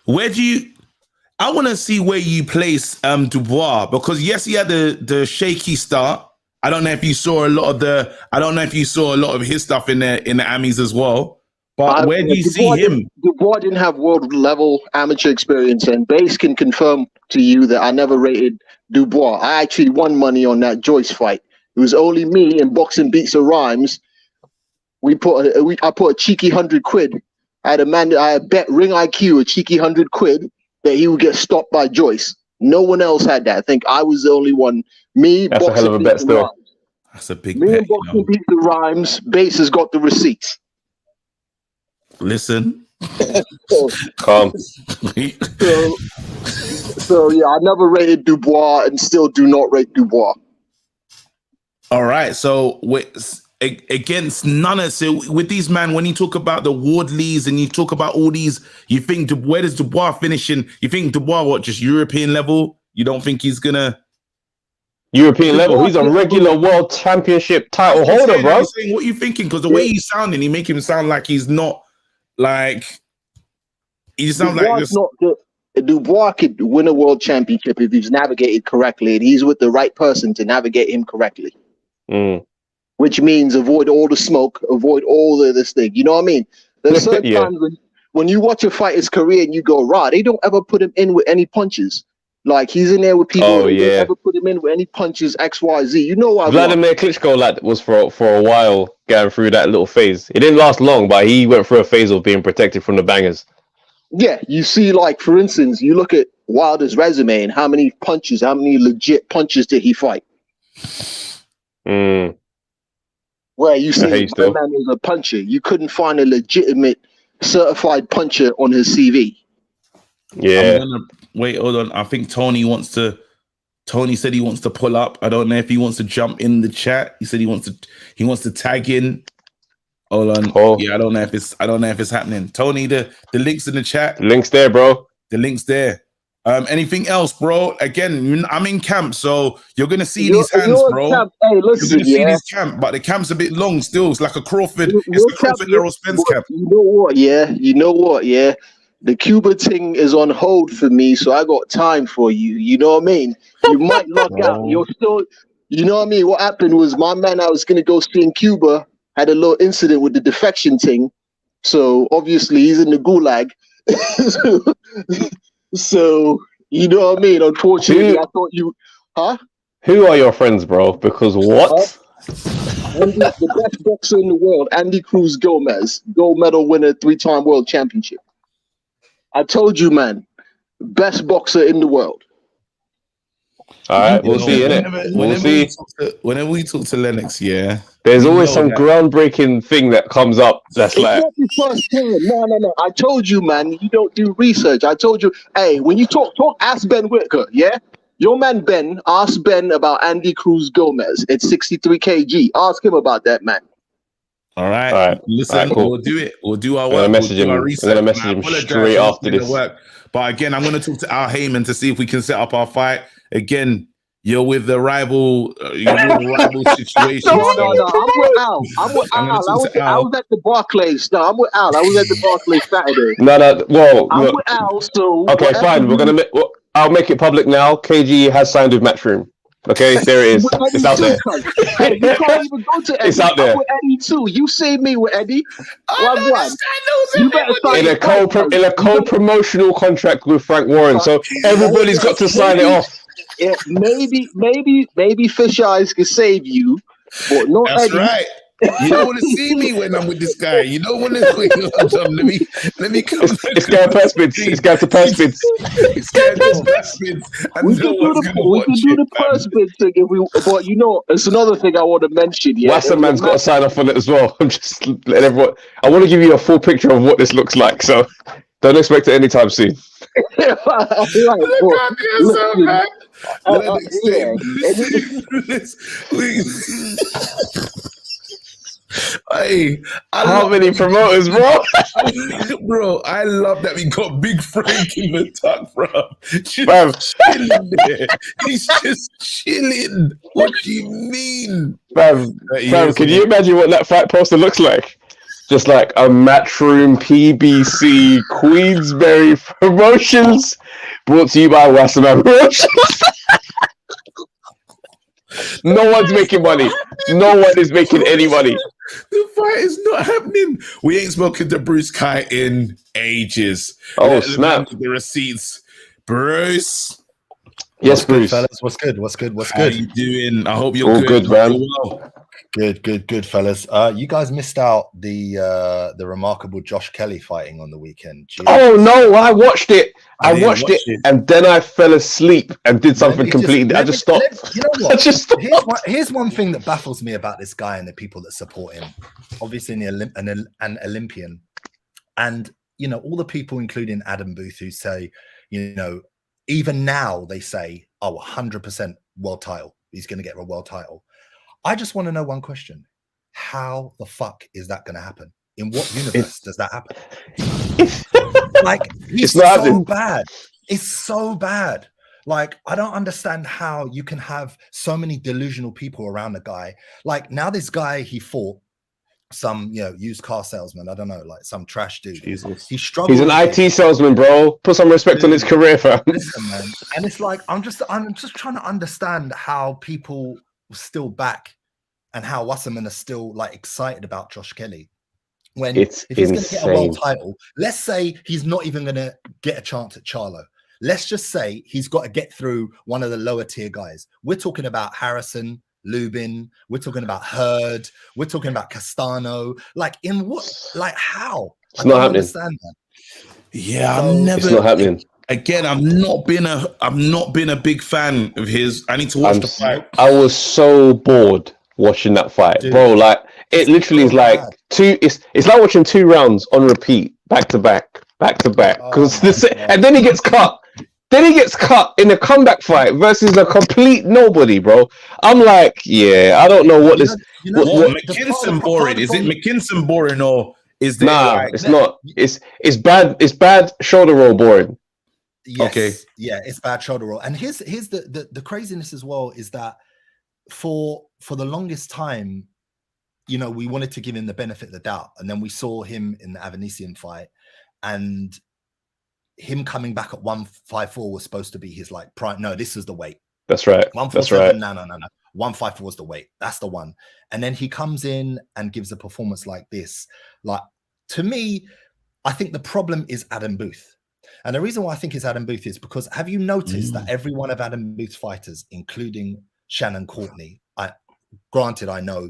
I want to see where you place Dubois, because yes, he had the shaky start. I don't know if you saw a lot of his stuff in the Amis as well. But where do you see him? Dubois didn't have world level amateur experience, and Base can confirm to you that I never rated Dubois. I actually won money on that Joyce fight. It was only me and Boxing Beats the Rhymes. I put a cheeky £100. I had bet Ring IQ a cheeky £100 that he would get stopped by Joyce. No one else had that. I think I was the only one. Me, That's a hell of a Boxing bet Beats the still. Rhymes. That's a big Me bet. and Boxing Beats the Rhymes. Bass has got the receipts. Listen. Calm. So yeah, I never rated Dubois and still do not rate Dubois. All right. So against none of with these man, when you talk about the Wardleys and you talk about all these, you think where does Dubois finish in? You think Dubois what, just European level? You don't think he's gonna European level. He's a regular world championship title holder, bro. I'm saying, what are you thinking? Because the way he's sounding, he make him sound like he's not like he sounds Dubois like just, Dubois could win a world championship if he's navigated correctly, and he's with the right person to navigate him correctly. Which means avoid all the smoke, avoid all this thing. You know what I mean? There's certain times when you watch a fighter's career and you go, "Rah, they don't ever put him in with any punches." Like he's in there with people who don't ever put him in with any punches, X, Y, Z. You know what? Vladimir Klitschko was for a while going through that little phase. It didn't last long, but he went through a phase of being protected from the bangers. Yeah, you see, like for instance, you look at Wilder's resume and how many legit punches did he fight? Where you see the man was a puncher, you couldn't find a legitimate certified puncher on his CV. Yeah. Wait, hold on. I think Tony said he wants to pull up. I don't know if he wants to jump in the chat. He said he wants to tag in. Hold on. Yeah, I don't know if it's happening. Tony, the link's in the chat. Link's there, bro. The link's there. Anything else, bro? Again, I'm in camp, so you're gonna see these hands, bro. Hey, listen, you're gonna see this camp, but the camp's a bit long still. It's like a Crawford. It's a Crawford Errol Spence camp. You know what? Yeah. The Cuba thing is on hold for me, so I got time for you. You know what I mean? You might luck out. You're still, you know what I mean? What happened was my man I was gonna go see in Cuba had a little incident with the defection thing. So obviously he's in the gulag. So you know what I mean? Unfortunately, I thought you Who are your friends, bro? Because what? The best boxer in the world, Andy Cruz Gomez, gold medal winner, 3-time world championship. I told you, man, best boxer in the world. All right, we'll see, innit? We'll see. Whenever we talk to Lennox, yeah, there's always some groundbreaking thing that comes up that's like. No. I told you, man, you don't do research. I told you, hey, when you talk, ask Ben Whitaker, yeah? Your man Ben, ask Ben about Andy Cruz Gomez at 63 kg. Ask him about that, man. All right. Listen, cool. We'll do it. We'll do our work. I'm going to message him straight after this. But again, I'm going to talk to Al Heyman to see if we can set up our fight. Again, you're with the rival situation. No. I'm with Al. I was at the Barclays. No, I'm with Al. I was at the Barclays Saturday. No. Well, I'm with Al. So okay, fine. I'll make it public now. KG has signed with Matchroom. Okay, there it is. It's out there. Hey, you can't even go to Eddie. It's out there. I'm with Eddie too. You save me with Eddie. You better sign in a co-promotional contract with Frank Warren. So everybody's got to sign it off. Yeah, maybe Fish Eyes can save you, but not That's Eddie. Right. You don't want to see me when I'm with this guy. You don't want to. Let me come. It's going to Perspids. It's going to Perspids. It's going to Perspids. We can do the Perspids thing if we. But you know, it's another thing I want to mention. Yeah, Wasserman's got to sign off on it as well. I'm just letting everyone. I want to give you a full picture of what this looks like. So don't expect it anytime soon. Hey, how many promoters, bro? Bro, I love that we got Big Frank in the tuck, bro. Just chilling there. He's just chilling. What do you mean? Fam, can you imagine what that fight poster looks like? Just like a Matchroom PBC Queensberry Promotions brought to you by Wasserman Promotions. No one's making money. No one is making any money. The fight is not happening. We ain't spoken to Bruce Kai in ages. Oh, snap. The receipts. Bruce, Yes, What's good, Bruce. fellas? What's good? What's good? What's How good? you doing? I hope you're All good. good, man. Well. Good, fellas. You guys missed out the remarkable Josh Kelly fighting on the weekend. Jeez. Oh no, I watched it. I didn't watched watch it, it. and then I fell asleep and did Let something me completely. I just stopped. you know I what? just stopped. Here's one thing that baffles me about this guy and the people that support him. Obviously, an Olympian, and you know all the people, including Adam Booth, who say, you know, even now they say, "Oh, 100% world title. He's going to get a world title." I just want to know one question: how the fuck is that going to happen? In what universe does that happen? Like, he's It's not so happening. bad. It's so bad. Like, I don't understand how you can have so many delusional people around the guy. Like, now this guy, he fought some, you know, used car salesman. I don't know, like some trash dude. Jesus. He struggled. He's an with him. IT salesman, bro. Put some respect on his career, fam. Listen, man. And it's like, I'm just trying to understand how people still back and how Wasserman are still like excited about Josh Kelly. When It's if he's going to get a world insane. title, let's say he's not even going to get a chance at Charlo. Let's just say he's got to get through one of the lower tier guys. We're talking about Harrison, Lubin. We're talking about Hurd. We're talking about Castano. Like, in what? Like, how? It's I not don't happening. understand that. Yeah, So- I've never. It's not happening. Again, I've not been a big fan of his. I need to watch the fight. I was so bored watching that fight, Dude, bro. Like it literally so is like bad. two. It's like watching 2 rounds on repeat, back to back. Because Oh this, my God. and then he gets cut. Then he gets cut in a comeback fight versus a complete nobody, bro. I'm like, yeah, I don't know what this. You know, What, the McKinson part boring? of Is it problem- McKinson boring or is there Nah, like it's not. It's bad. It's bad shoulder roll boring. Yes, Okay. yeah, it's bad shoulder roll. And here's the craziness as well is that for the longest time, you know, we wanted to give him the benefit of the doubt, and then we saw him in the Avanesian fight, and him coming back at 154 was supposed to be his like prime. No, this is the weight. That's right. That's 147. right. No. 154 was the weight. That's the one. And then he comes in and gives a performance like this. Like, to me, I think the problem is Adam Booth. And the reason why I think it's Adam Booth is because have you noticed that every one of Adam Booth's fighters, including Shannon Courtney, granted, I know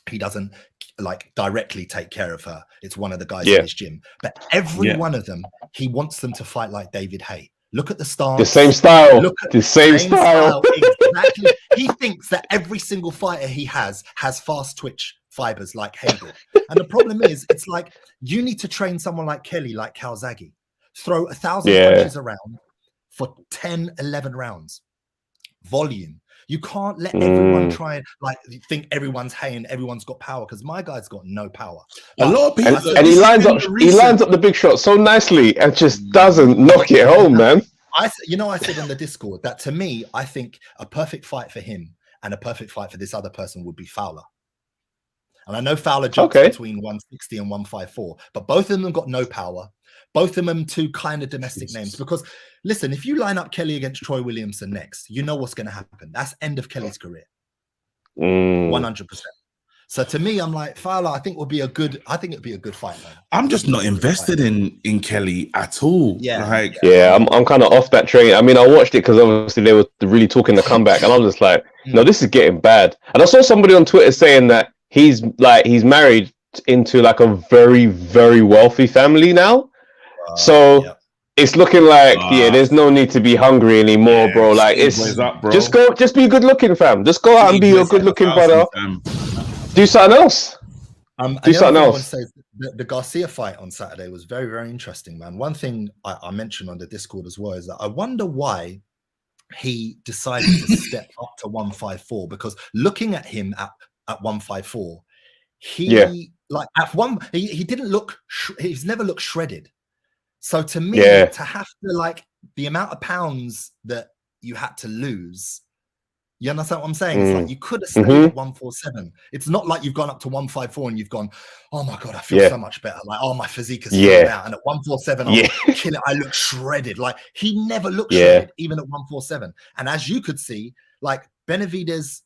he doesn't like directly take care of her. It's one of the guys in his gym. But every one of them, he wants them to fight like David Haye. Look at the stance. The same style. Look at The same style. Exactly. He thinks that every single fighter he has fast twitch fibers like Haye did. And the problem is, it's like you need to train someone like Kelly, like Calzaghe. Throw 1,000 punches around for 10, 11 rounds. Volume. You can't let everyone try and like think everyone's Haye and everyone's got power because my guy's got no power. a lot of people? And he lines up. He lines up the big shot so nicely and just doesn't knock it home, man. I said on the Discord that to me, I think a perfect fight for him and a perfect fight for this other person would be Fowler. And I know Fowler jumps between 160 and 154, but both of them got no power. Both of them two kind of domestic names. Because listen, if you line up Kelly against Troy Williamson next, you know what's going to happen. That's end of Kelly's career. 100%. So to me, I'm like, Fowler, I think it'd be a good fight, man. I'm just not invested in Kelly at all. Yeah. Yeah, I'm kind of off that train. I mean, I watched it because obviously they were really talking the comeback, and I was just like, no, this is getting bad. And I saw somebody on Twitter saying that he's married into like a very, very wealthy family now. So it's looking like, there's no need to be hungry anymore, bro. Like it's up, bro. just be good looking, fam. Just go out and be a good looking brother. Do something else. Do something else. The Garcia fight on Saturday was very, very interesting, man. One thing I mentioned on the Discord as well is that I wonder why he decided to step up to 154, because looking at him at 154, he like at one he didn't look he's never looked shredded. So to me, to have to like the amount of pounds that you had to lose, you understand what I'm saying? It's like you could have stayed at 147. It's not like you've gone up to 154 and you've gone, oh my God, I feel so much better. Like, oh, my physique has filled out. And at 147, I'm killing. I look shredded. Like he never looked shredded, even at 147. And as you could see, like Benavidez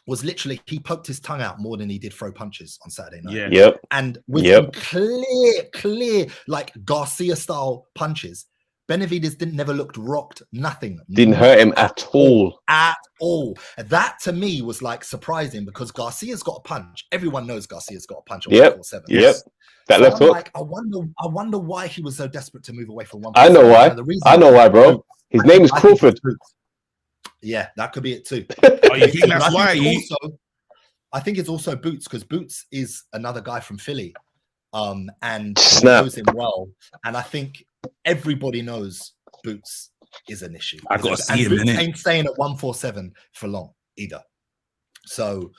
was literally, he poked his tongue out more than he did throw punches on Saturday night. And with some clear, like Garcia style punches, Benavides never looked rocked, nothing. Didn't hurt him at all. At all. That to me was like surprising because Garcia's got a punch. Everyone knows Garcia's got a punch on 147. Yep. That So left I'm hook. like, I wonder why he was so desperate to move away from 147. I know why. And the reason I know why, bro. Boots. His name is I think Crawford. it's Boots. Yeah, that could be it too. Oh, you think But that's why? I think it's also Boots because Boots is another guy from Philly, and he Snap. knows him well. And I think everybody knows Boots is an issue. I gotta see him, Boots innit? ain't staying at 147 for long either. So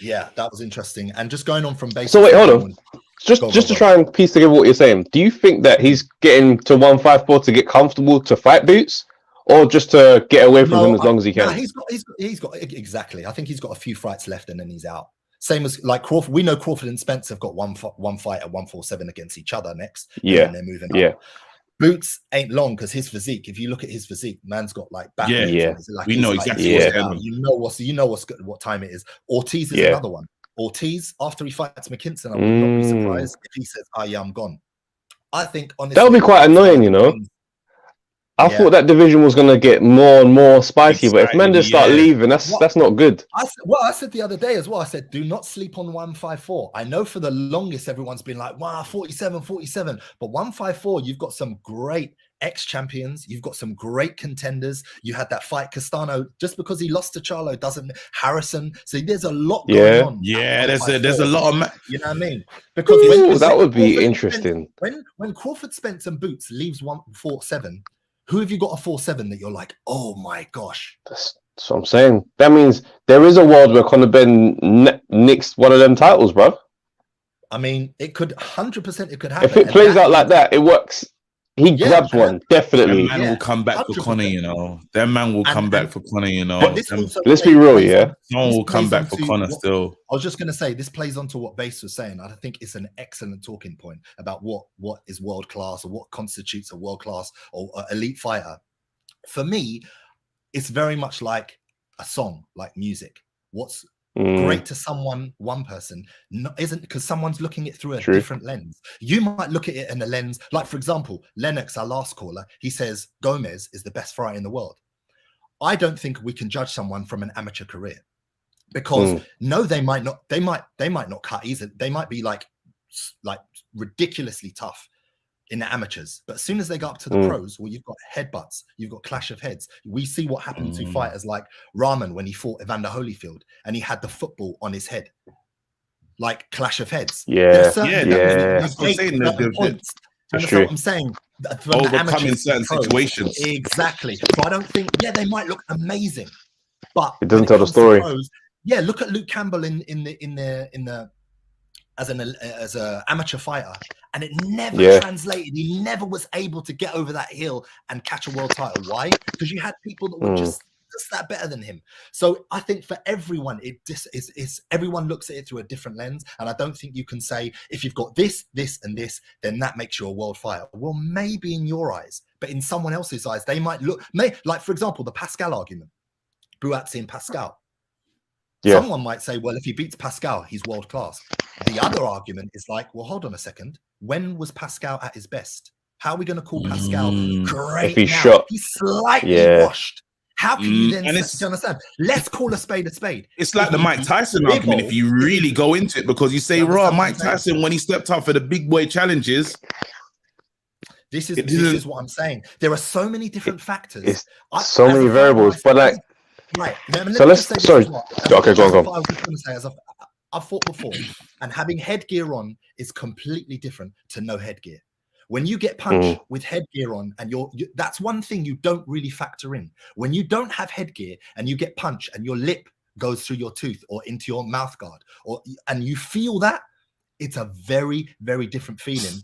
yeah, that was interesting. And just going on from basics. So wait, hold on. Just Go, to go. try and piece together what you're saying, do you think that he's getting to 154 to get comfortable to fight Boots, or just to get away from him as long as he can? No, he's got exactly. I think he's got a few fights left and then he's out. Same as like Crawford. We know Crawford and Spence have got one fight at 147 against each other next. Yeah, and then they're moving up. yeah. Boots ain't long because his physique. If you look at his physique, man's got like back. Yeah, yeah. Like, We know it's exactly what's yeah. going on. You know what time it is. Ortiz is Yeah. another one. Ortiz, after he fights McKinson, I would not be Mm. surprised if he says, "Oh yeah, I'm gone." I think honestly That would be quite annoying, you know. I Yeah. thought that division was gonna get more and more spicy, but if Exciting, men just start yeah. leaving, that's not good. I said the other day as well. I said, do not sleep on 154. I know for the longest everyone's been like, wow, 47, but 154, you've got some great ex-champions. You've got some great contenders. You had that fight Castano. Just because he lost to Charlo doesn't Harrison. So there's a lot going Yeah. on. Yeah, there's a lot of You know what I mean? Because Ooh, that would be Crawford interesting. when Crawford, Spence, and Boots leaves 147, who have you got a 4-7 that you're like, oh my gosh? That's what I'm saying. That means there is a world where Conor Ben nicks one of them titles, bro. I mean, it could 100%. It could happen. If it And plays out like that, it works. He Yeah, grabs one, That definitely. man Yeah, will come back for 100%. Conor, you know. That man will come back for Conor, you know. But this Them- also Let's be real, plays yeah. on- Someone this will come plays back for onto Conor what- still. I was just going to say this plays onto what Base was saying. I think it's an excellent talking point about what is world class or what constitutes a world class or elite fighter. For me, it's very much like a song, like music. What's Mm, great to one person, isn't because someone's looking at it through a True. different lens. You might look at it in a lens, like for example, Lennox, our last caller, he says Gomez is the best fighter in the world. I don't think we can judge someone from an amateur career because no, they might not cut easily. They might be like ridiculously tough in the amateurs, but as soon as they go up to the pros, well, you've got headbutts, you've got clash of heads. We see what happened to fighters like Rahman when he fought Evander Holyfield and he had the football on his head, like clash of heads. Yeah, There are certain yeah, yeah. that's what I'm saying, certain the- points. That's Understand true. what I'm saying? From the Overcoming amateurs to certain the pros. situations. Exactly. So I don't think, they might look amazing, but It doesn't when tell the comes to story. pros, look at Luke Campbell in the as an amateur fighter, and it never translated. He never was able to get over that hill and catch a world title. Why? Because you had people that were just that better than him. So I think for everyone, everyone looks at it through a different lens, and I don't think you can say if you've got this, and this, then that makes you a world fighter. Well, maybe in your eyes, but in someone else's eyes, they might look. Like for example, the Pascal argument, Buatsi and Pascal. Yeah. Someone might say, well, if he beats Pascal, he's world class. The other argument is like, well, hold on a second. When was Pascal at his best? How are we going to call Pascal great If he's now? shot. He's slightly washed. How can you then and do you understand? Let's call a spade a spade. It's like If the he Mike beats Tyson Bivol, argument if you really go into it, because you say, You raw, understand what Mike I'm saying? Tyson, when he stepped up for the big boy challenges, This It is isn't- what I'm saying. There are so many different factors. It's I- so as a many fighter, variables, I but say- like, right. Let me so let's- just say this sorry. as well. Okay, go on, go on. I was just going to say, I've fought before, and having headgear on is completely different to no headgear. When you get punched with headgear on, and that's one thing you don't really factor in. When you don't have headgear and you get punched, and your lip goes through your tooth or into your mouth guard, and you feel that, it's a very, very different feeling.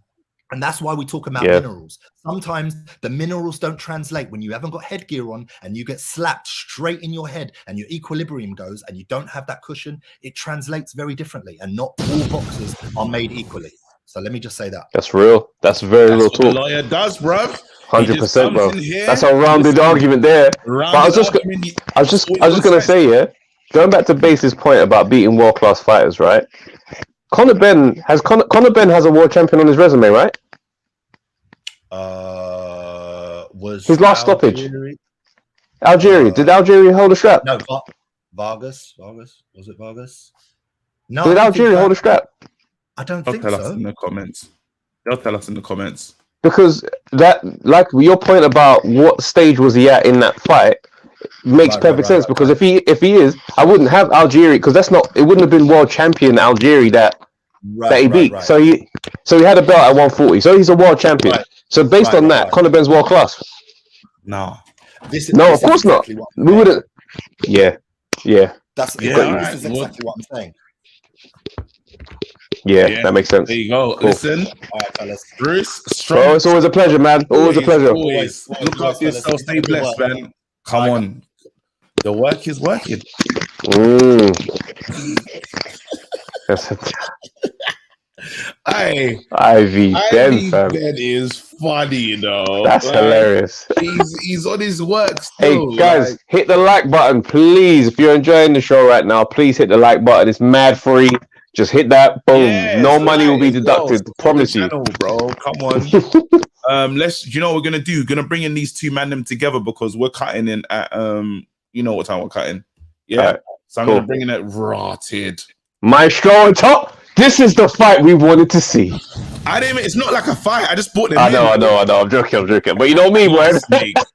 And that's why we talk about minerals. Sometimes the minerals don't translate when you haven't got headgear on and you get slapped straight in your head and your equilibrium goes and you don't have that cushion. It translates very differently, and not all boxers are made equally. So let me just say that. That's real. That's very that's real what the talk. lawyer does, bruv. 100%, bro. comes in here, That's a rounded listen, argument there. But I was just gonna say, going back to Base's point about beating world class fighters, right? Conor Ben has a world champion on his resume, right? was His last stoppage. Algieri. Algeria. Did Algeria hold a strap? No, Vargas. Was it Vargas? No. Did Algeria hold a strap? I don't They'll think tell us so. in the comments. They'll tell us in the comments. Because that, like your point about what stage was he at in that fight, makes perfect sense. Because if he is, I wouldn't have Algeria because it wouldn't have been world champion Algeria that he beat. Right. So he had a belt at 140. So he's a world champion. Right. So based on that, Conor Benn's world class. No. No, of course not. We wouldn't. Yeah. This is exactly what I'm saying. Yeah, that makes sense. There you go. Cool. Listen, All right, fellas. Bruce, Bro, strong. it's always a pleasure, man. Always a pleasure. Always. Look after yourself. Stay blessed, man. Come on. The work is working. That's Hey, Ivy Ben, fam. Ben is funny though. That's hilarious. He's on his work Hey still. guys, hit the like button, please. If you're enjoying the show right now, please hit the like button. It's mad free. Just hit that. Boom. No money will be deducted. Promise you. Channel, bro. Come on. You know what we're gonna do? We're gonna bring in these two them together because we're cutting in at you know what time we're cutting. Yeah. Right, So I'm cool. gonna bring in it rotted. Maestro on top. This is the fight we wanted to see. It's not like a fight. I just bought them. I know. I'm joking. But you know me, boy.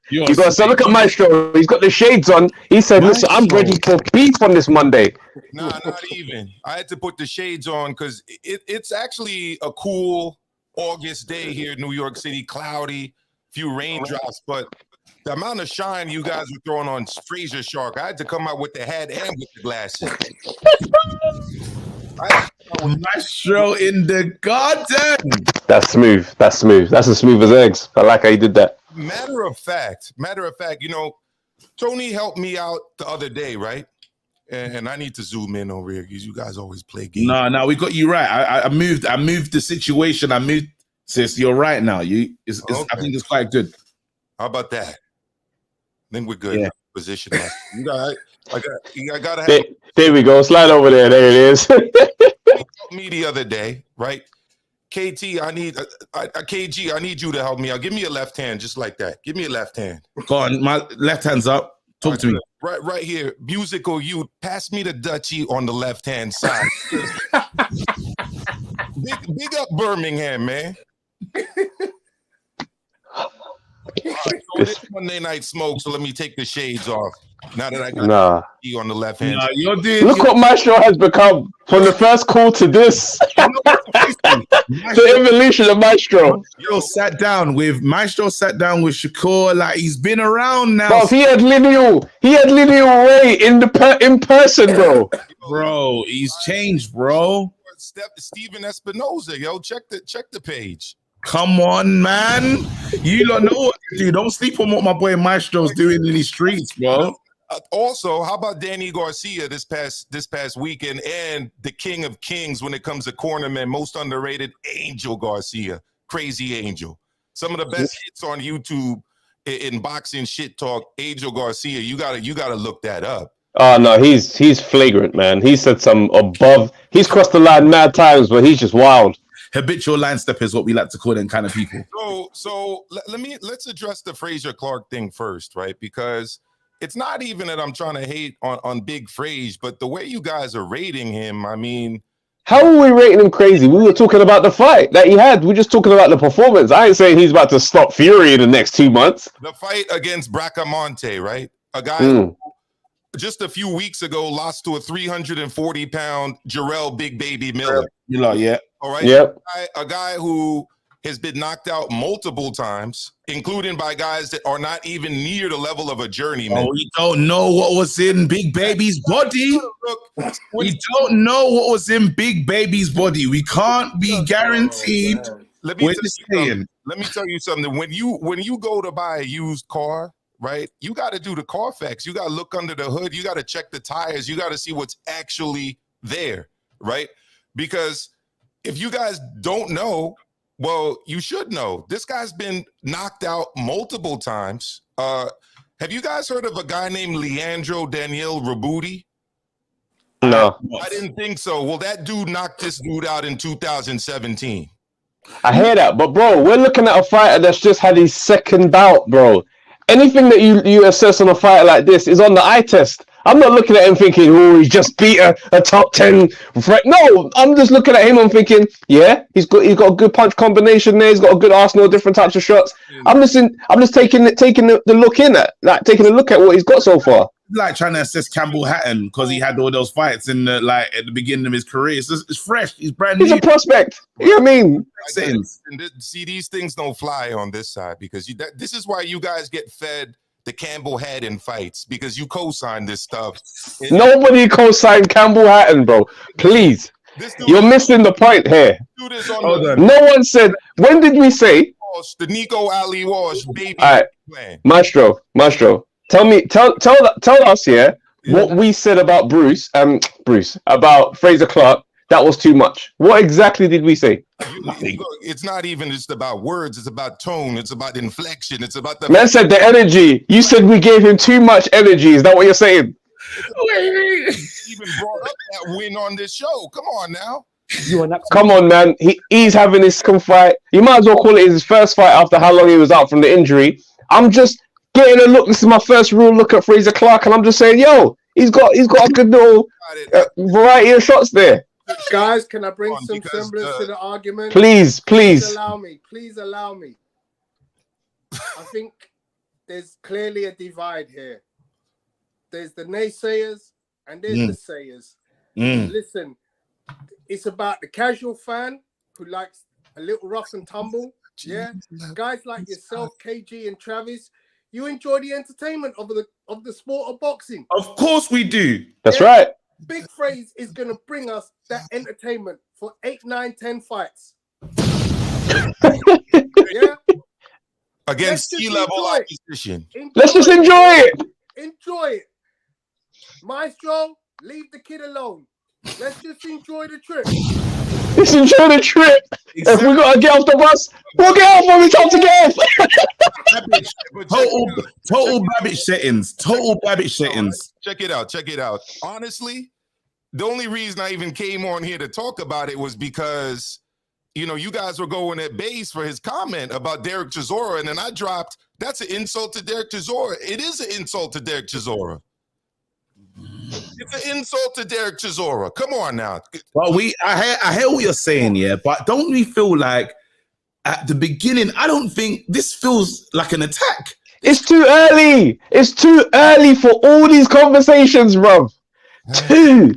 You got to look at Maestro. He's got the shades on. He said, "Listen, I'm ready for beef on this Monday." Nah, not even. I had to put the shades on because it's actually a cool August day here in New York City, cloudy, few raindrops, but the amount of shine you guys were throwing on Fraser Shark, I had to come out with the hat and with the glasses. Maestro in the garden. That's smooth. That's as smooth as eggs. I like how you did that. Matter of fact, you know, Tony helped me out the other day, right? And I need to zoom in over here because you guys always play games. No, we got you right. I moved the situation. I moved, sis. You're right now. Okay. I think it's quite good. How about that? I think we're good. Yeah. Position. I gotta have There we go. Slide over there. There it is. me the other day, right? KG, I need you to help me out. Give me a left hand, just like that. Give me a left hand. Go on, my left hand's up. Talk to me. Right here. Musical youth. Pass me the Dutchie on the left hand side. big up Birmingham, man. All right, so it's Monday Night Smoke, so let me take the shades off. Now that I got you on the left hand. Look what Maestro has become from the first call to this. The evolution of Maestro. Maestro sat down with Shakur. Like he's been around now. But he had Lineal Ray in person, bro. Bro, he's changed, bro. Steven Espinoza, yo, check the page. Come on, man. You don't know what to do. Don't sleep on what my boy Maestro's doing in these streets, bro. Also, how about Danny Garcia this past weekend and the King of Kings when it comes to cornermen, most underrated Angel Garcia, Crazy Angel. Some of the best hits on YouTube in boxing shit talk. Angel Garcia, you gotta look that up. Oh no, he's flagrant, man. He said some above. He's crossed the line mad times, but he's just wild. Habitual line step is what we like to call them kind of people. So let's address the Fraser Clark thing first, right? Because it's not even that I'm trying to hate on Big Frage, but the way you guys are rating him, I mean, how are we rating him crazy? We were talking about the fight that he had. We're just talking about the performance. I ain't saying he's about to stop Fury in the next 2 months. The fight against Bracamonte, right? A guy who just a few weeks ago lost to a 340-pound Jarrell Big Baby Miller. Yeah. All right. Yep. A guy who has been knocked out multiple times, including by guys that are not even near the level of a journeyman. Oh, we don't know what was in Big Baby's body. We don't know what was in Big Baby's body. We can't be guaranteed. Let me tell you something. When you go to buy a used car, right, you got to do the Carfax. You got to look under the hood. You got to check the tires. You got to see what's actually there, right? Because if you guys don't know, well, you should know. This guy's been knocked out multiple times. Have you guys heard of a guy named Leandro Daniel Rabuti? No. I didn't think so. Well, that dude knocked this dude out in 2017. I hear that, but bro, we're looking at a fighter that's just had his second bout, bro. Anything that you assess on a fighter like this is on the eye test. I'm not looking at him thinking, oh, he just beat a top 10 fight. No, I'm just looking at him and thinking, yeah, he's got a good punch combination there. He's got a good arsenal, different types of shots. I'm just taking the look in at, like taking a look at what he's got so far. Like trying to assess Campbell Hatton because he had all those fights in the at the beginning of his career. It's fresh. He's brand new. He's a prospect. You know what I mean? See, these things don't fly on this side because this is why you guys get fed the Campbell Hatton fights because you co-sign this stuff. Nobody co-signed Campbell Hatton, bro. Please. You're missing the point here. No one said, when did we say? The Nico Ali Walsh baby. All right. Maestro. Tell us, what we said about Bruce, about Fraser Clark, that was too much. What exactly did we say? It's not even just about words, it's about tone, it's about inflection, it's about the man said the energy. You said we gave him too much energy. Is that what you're saying? Even brought up that win on this show. Come on now. Come on, man. He's having his second fight. You might as well call it his first fight after how long he was out from the injury. I'm just getting a look. This is my first real look at Fraser Clark, and I'm just saying, yo, he's got a good little variety of shots there. Guys, can I bring some semblance to the argument? Please. Please allow me. I think there's clearly a divide here. There's the naysayers and there's the sayers. Listen, it's about the casual fan who likes a little rough and tumble. Yeah, guys like yourself, KG and Travis, you enjoy the entertainment of the sport of boxing. Of course we do. That's right. Big Phrase is going to bring us that entertainment for 8, 9, 10 fights. Yeah. Against sea-level opposition. Let's just enjoy it. Enjoy it. Maestro, leave the kid alone. Let's just enjoy the trip. Let's enjoy the trip. Exactly. If we got to get off the bus, we'll get off when we time to get off. Total Babbage settings. Total Babbage settings. Check it out. Honestly, the only reason I even came on here to talk about it was because, you guys were going at base for his comment about Derek Chisora, and then I dropped, that's an insult to Derek Chisora. It is an insult to Derek Chisora. It's an insult to Derek Chisora. Come on now. Well, I hear what you're saying, yeah, but don't we feel like at the beginning, I don't think this feels like an attack. It's too early. It's too early for all these conversations, bro. Two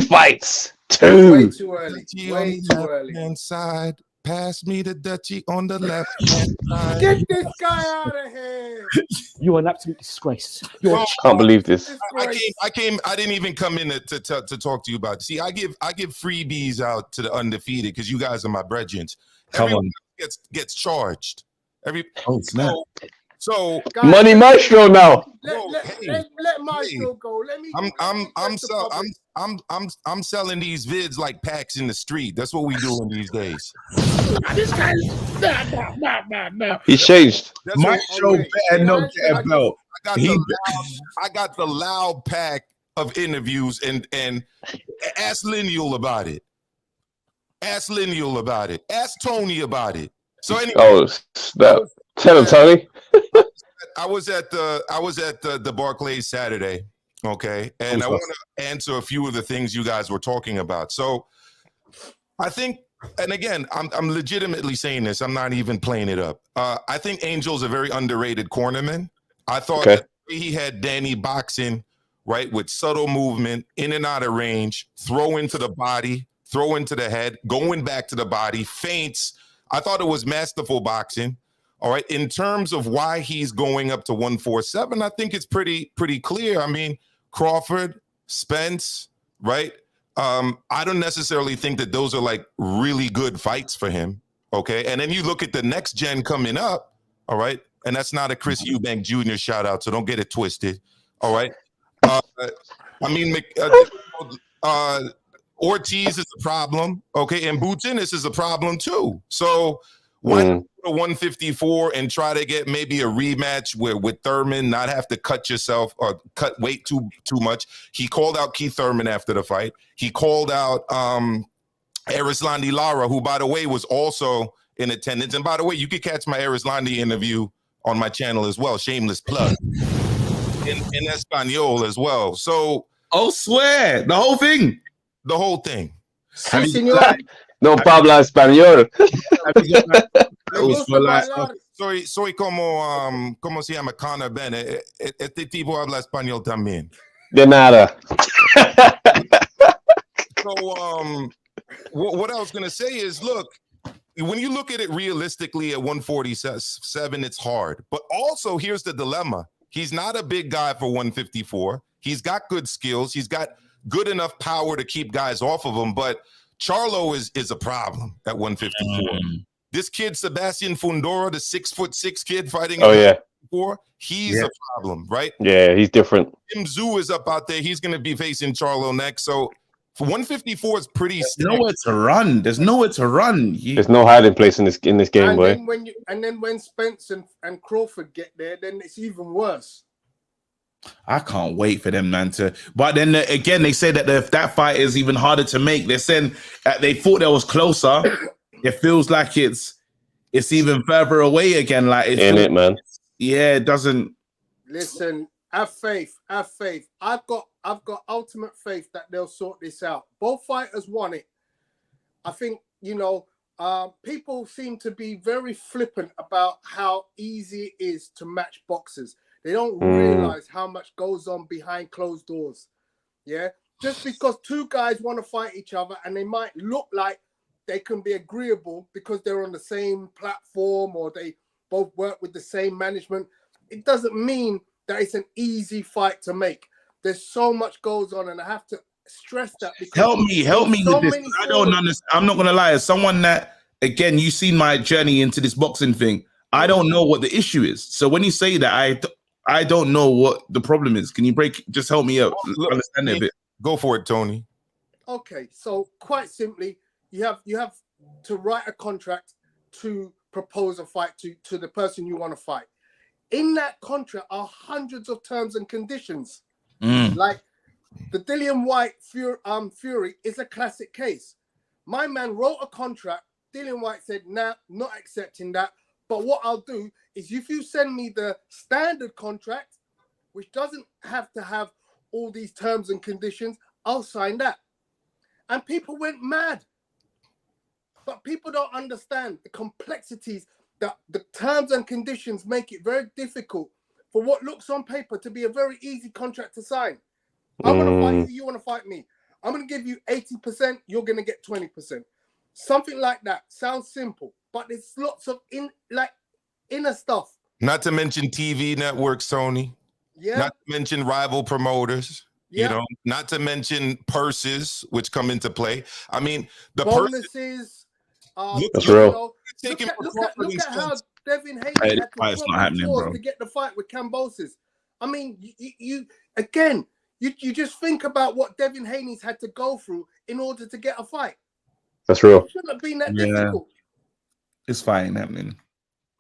fights. Way too early. Way too early. Inside. Pass me the Dutchie on the left hand side. Get this guy out of here. You're an absolute disgrace. I can't believe this. I didn't even come in to talk to you about it. See, I give freebies out to the undefeated because you guys are my brethren. Everyone gets charged. Snap. So guys, Money Maestro now. Let Maestro go. Let me. I'm selling these vids like packs in the street. That's what we doing these days. This guy no. He's changed. Maestro better not get a belt. I got the loud pack of interviews and ask Lineal about it. Ask Tony about it. So anyway. Tell him, Tony. I was at the Barclays Saturday, okay, and I want to answer a few of the things you guys were talking about. So I think, and again, I'm legitimately saying this. I'm not even playing it up. I think Angel's a very underrated cornerman. I thought that he had Danny boxing right with subtle movement, in and out of range, throw into the body, throw into the head, going back to the body, feints. I thought it was masterful boxing. All right. In terms of why he's going up to 147, I think it's pretty clear. I mean, Crawford, Spence, right? I don't necessarily think that those are like really good fights for him. Okay. And then you look at the next gen coming up. All right. And that's not a Chris Eubank Jr. shout out. So don't get it twisted. All right. I mean, Ortiz is a problem. Okay. And Buchinas is a problem too. So why not go to 154 and try to get maybe a rematch with Thurman, not have to cut yourself or cut weight too much. He called out Keith Thurman after the fight. He called out Arislandi Lara, who, by the way, was also in attendance. And by the way, you could catch my Arislandi interview on my channel as well. Shameless plug. In Espanol as well. So, swear the whole thing. The whole thing. No Pablo Español. Soy como se llama Connor Bennett. Este tipo habla español también. De nada. So, what I was gonna say is, look, when you look at it realistically at 147, it's hard. But also, here's the dilemma: he's not a big guy for 154. He's got good skills. He's got good enough power to keep guys off of him. But Charlo is a problem at 154. This kid, Sebastian Fundora, the 6'6" kid fighting. Oh yeah. He's a problem, right? Yeah, he's different. Tim Tszyu is up out there. He's going to be facing Charlo next. So for 154 is pretty. There's nowhere to run. There's nowhere to run. There's no hiding place in this game, and boy. Then when Spence and Crawford get there, then it's even worse. I can't wait for them, man. But then again, they say that if that fight is even harder to make, they're saying they thought that was closer. It feels like it's even further away again. Like it, man. Yeah, it doesn't. Listen, have faith. Have faith. I've got ultimate faith that they'll sort this out. Both fighters want it. I think, people seem to be very flippant about how easy it is to match boxers. They don't realize how much goes on behind closed doors. Yeah. Just because two guys want to fight each other and they might look like they can be agreeable because they're on the same platform or they both work with the same management, it doesn't mean that it's an easy fight to make. There's so much goes on, and I have to stress that. Because help me with this. I don't understand. I'm not gonna lie. As someone that, again, you've seen my journey into this boxing thing, I don't know what the issue is. So when you say that, I don't know what the problem is. Can you just help me out, understand it a bit? Go for it, Tony. Okay, so quite simply, you have to write a contract to propose a fight to the person you want to fight. In that contract are hundreds of terms and conditions. Like the Dillian White Fury is a classic case. My man wrote a contract. Dillian White said, nah, not accepting that. But what I'll do is if you send me the standard contract, which doesn't have to have all these terms and conditions, I'll sign that. And people went mad. But people don't understand the complexities that the terms and conditions make it very difficult for what looks on paper to be a very easy contract to sign. I'm going to fight you, you want to fight me. I'm going to give you 80%, you're going to get 20%. Something like that. Sounds simple, but there's lots of inner stuff. Not to mention TV networks, Tony. Yeah. Not to mention rival promoters. Yeah. Not to mention purses, which come into play. I mean, the bonuses. That's real. Look at how Devin Haney had to get the fight with Kambosos. I mean, you just think about what Devin Haney's had to go through in order to get a fight. That's real. It shouldn't have been that difficult. It's fine happening.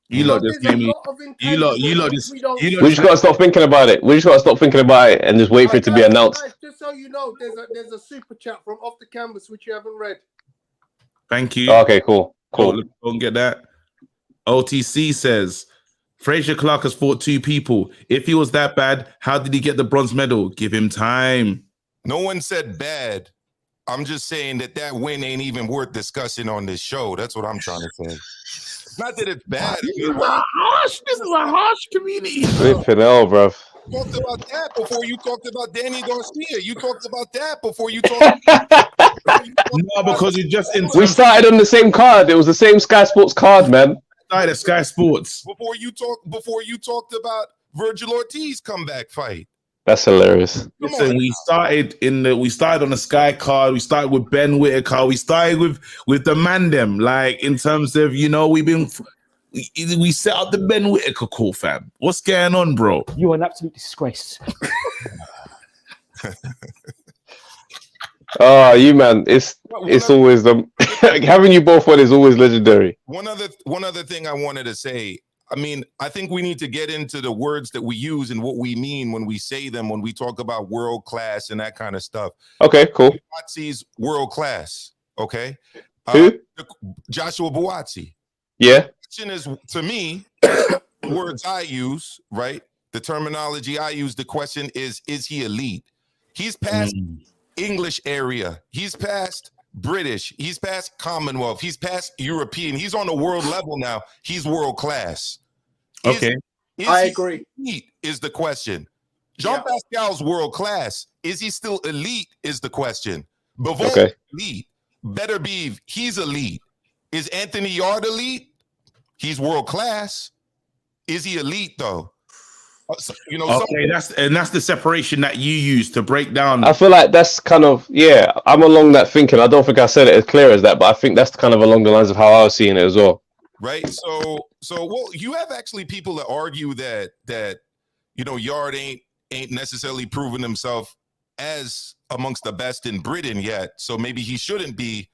You lot just give me. You lot just. We just gotta stop thinking about it. We just gotta stop thinking about it and just wait for it to be announced. Guys, just so you know, there's a super chat from Off the Canvas which you haven't read. Thank you. Okay, cool. Don't get that. OTC says Frazier Clark has fought 2 people. If he was that bad, how did he get the bronze medal? Give him time. No one said bad. I'm just saying that win ain't even worth discussing on this show. That's what I'm trying to say. It's not that it's bad. This is a harsh community. Flipping hell, bro. You talked about that before you talked about Danny Garcia. You talked about that before you talked about No, because you just we started on the same card. It was the same Sky Sports card, man. Started at Sky Sports. Before you talked about Virgil Ortiz comeback fight. That's hilarious. Listen, we started on the Sky card. We started with Ben Whittaker. We started with the Mandem. Like in terms of, we set up the Ben Whittaker call, fam. What's going on, bro? You are an absolute disgrace. Oh, you man, it's always the having you both on is always legendary. One other thing I wanted to say. I mean, I think we need to get into the words that we use and what we mean when we say them, when we talk about world class and that kind of stuff. Okay, cool. Nazis world class. Okay. Who? Joshua Buatsi. Yeah. Question is, to me, the words I use, right? The terminology I use, the question is he elite? He's past English area. He's past British. He's past Commonwealth. He's past European. He's on the world level now. He's world class. Okay. I agree. Elite is the question. Jean Pascal's world class. Is he still elite is the question. Bivol elite. Better Beeve, he's elite. Is Anthony Yard elite? He's world class. Is he elite though? You know, okay, that's the separation that you use to break down. I feel like that's kind of I'm along that thinking. I don't think I said it as clear as that, but I think that's kind of along the lines of how I was seeing it as well. Right. So well, you have actually people that argue that you know Yard ain't necessarily proven himself as amongst the best in Britain yet. So maybe he shouldn't be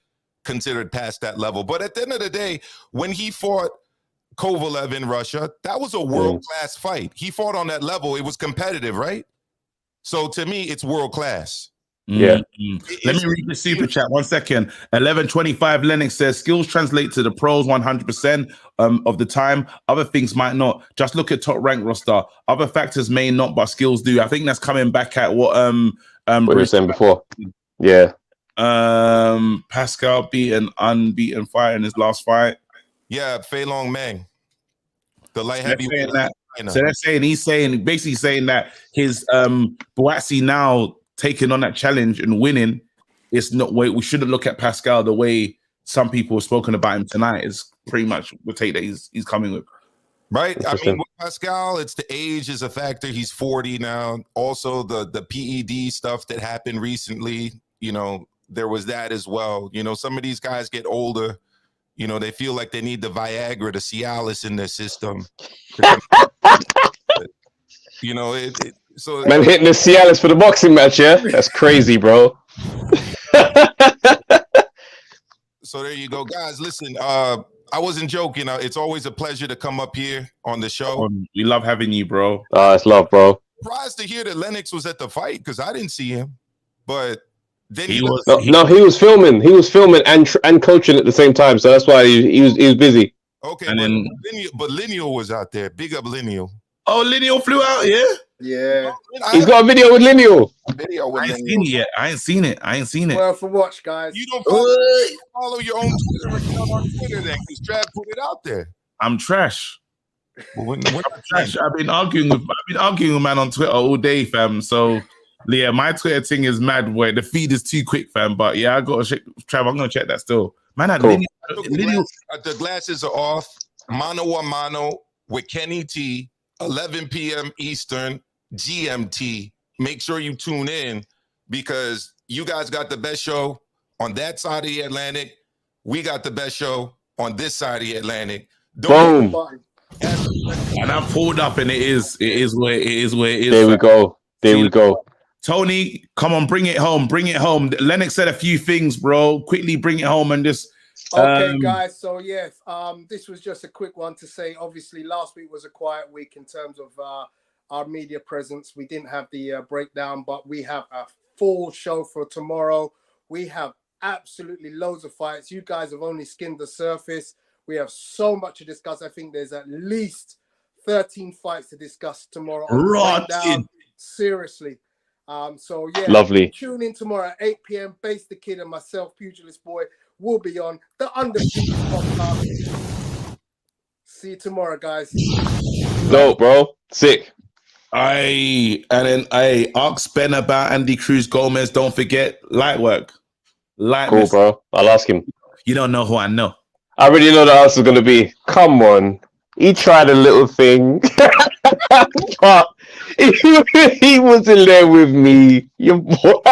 considered past that level. But at the end of the day, when he fought Kovalev in Russia, that was a world-class fight. He fought on that level. It was competitive, right? So to me, it's world-class. Yeah. Let me read the super chat. 1 second. 1125 Lennox says skills translate to the pros 100% of the time. Other things might not. Just look at top rank roster. Other factors may not, but skills do. I think that's coming back at what what you were saying before. Yeah. Pascal beat an unbeaten fight in his last fight. Yeah, Fei Long Meng. The light heavyweight. So he's basically saying that his Buatsi now taking on that challenge and winning, it's not way we shouldn't look at Pascal the way some people have spoken about him tonight. Is pretty much the take that he's coming with. Right. I mean, with Pascal, it's the age is a factor. He's 40 now. Also, the PED stuff that happened recently, you know, there was that as well. You know, some of these guys get older. You know, they feel like they need the Viagra, the Cialis in their system. You know, so man hitting the Cialis for the boxing match, yeah? That's crazy, bro. So there you go, guys. Listen, I wasn't joking. It's always a pleasure to come up here on the show. We love having you, bro. It's love, bro. Surprised to hear that Lennox was at the fight because I didn't see him. But then he was filming. He was filming and coaching at the same time. So that's why he was busy. Okay, but Lineal was out there. Big up Lineal. Oh, Lineal flew out, yeah? Yeah. He's got a video with Lineal. I ain't seen it yet. I ain't seen it. Well, for watch, guys. You don't follow your own Twitter account on Twitter then, because Trav put it out there. I'm trash. We're not trash. I've been arguing with man on Twitter all day, fam. So yeah, my Twitter thing is mad. Where the feed is too quick, fam. But yeah, I gotta check. Trav, I'm gonna check that still. Man, the glasses are off. Mano a mano with Kenny T. 11 p.m. Eastern GMT. Make sure you tune in because you guys got the best show on that side of the Atlantic. We got the best show on this side of the Atlantic. Boom. And I pulled up, and it is where it is. There we go. We go. Tony, come on, bring it home. Bring it home. Lennox said a few things, bro. Quickly bring it home and just. Okay, guys. So yes, this was just a quick one to say. Obviously, last week was a quiet week in terms of our media presence. We didn't have the breakdown, but we have a full show for tomorrow. We have absolutely loads of fights. You guys have only skimmed the surface. We have so much to discuss. I think there's at least 13 fights to discuss tomorrow. Seriously. So yeah, lovely. Tune in tomorrow at 8 p.m. Base the Kid and myself, Pugilist Boy, will be on the Undefeated podcast. See you tomorrow, guys. No, bro. Sick. Ask Ben about Andy Cruz Gomez. Don't forget light work. Cool, bro. I'll ask him. You don't know who I know. I already know the answer is gonna be. Come on. He tried a little thing. But he wasn't there with me. Your boy.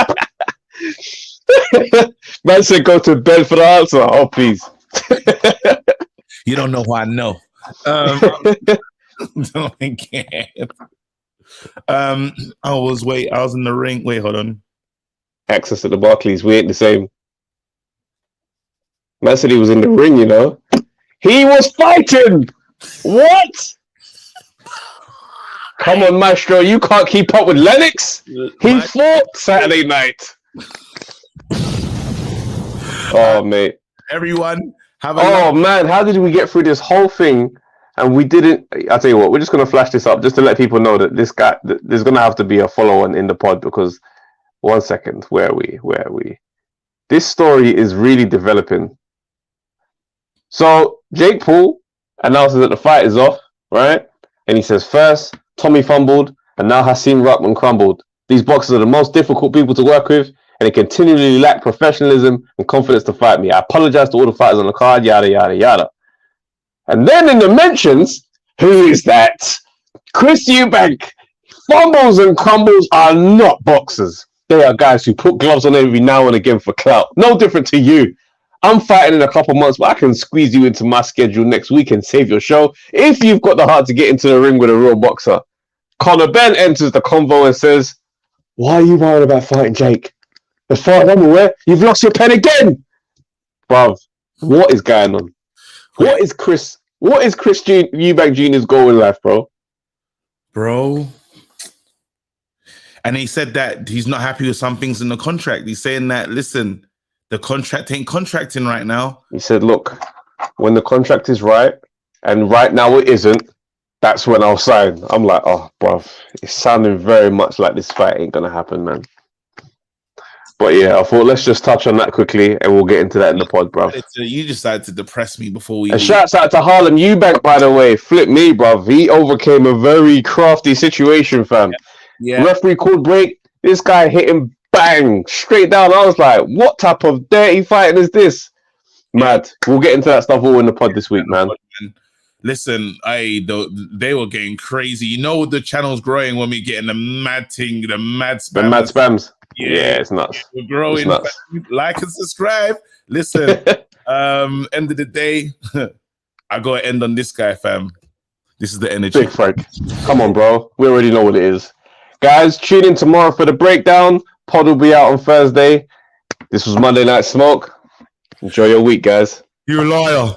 Man said go to bed for the answer. Oh, please. You don't know who I know. Don't care. I was in the ring. Wait, hold on. Access at the Barclays. We ain't the same. Man said he was in the ring, you know. He was fighting. What? Come on, Maestro. You can't keep up with Lennox. He fought Saturday night. Oh, mate. Everyone, have a Oh, man. How did we get through this whole thing? And we didn't. I'll tell you what, we're just going to flash this up just to let people know that this guy, there's going to have to be a follow on in the pod because 1 second, where are we? This story is really developing. So, Jake Paul announces that the fight is off, right? And he says, first, Tommy fumbled, and now Hasim Rahman crumbled. These boxers are the most difficult people to work with, and they continually lack professionalism and confidence to fight me. I apologize to all the fighters on the card, yada, yada, yada. And then in the mentions, who is that? Chris Eubank. Fumbles and crumbles are not boxers. They are guys who put gloves on every now and again for clout. No different to you. I'm fighting in a couple months, but I can squeeze you into my schedule next week and save your show if you've got the heart to get into the ring with a real boxer. Conor Benn enters the convo and says, why are you worried about fighting Jake? As far as I'm aware, you've lost your pen again. Bruv, what is going on? What is Chris Eubank Jr.'s goal in life, bro? Bro. And he said that he's not happy with some things in the contract. He's saying that, listen, the contract ain't contracting right now. He said, look, when the contract is right, and right now it isn't, that's when I'll sign. I'm like, oh, bruv, it's sounding very much like this fight ain't going to happen, man. But yeah, I thought let's just touch on that quickly and we'll get into that in the pod, bro. You decided to depress me before we. And shouts out to Harlem Eubank, by the way. Flip me, bro. He overcame a very crafty situation, fam. Yeah. Referee called break. This guy hit him bang straight down. I was like, what type of dirty fighting is this? Mad. We'll get into that stuff all in the pod this week, man. Listen, they were getting crazy. You know the channel's growing when we getting the mad thing, the mad spams. The mad spams. Yeah, it's nuts. We're growing. It's nuts. Like and subscribe. Listen, end of the day, I gotta end on this guy, fam. This is the energy. Big Frank. Come on, bro. We already know what it is. Guys, tune in tomorrow for the breakdown. Pod will be out on Thursday. This was Monday Night Smoke. Enjoy your week, guys. You're a liar.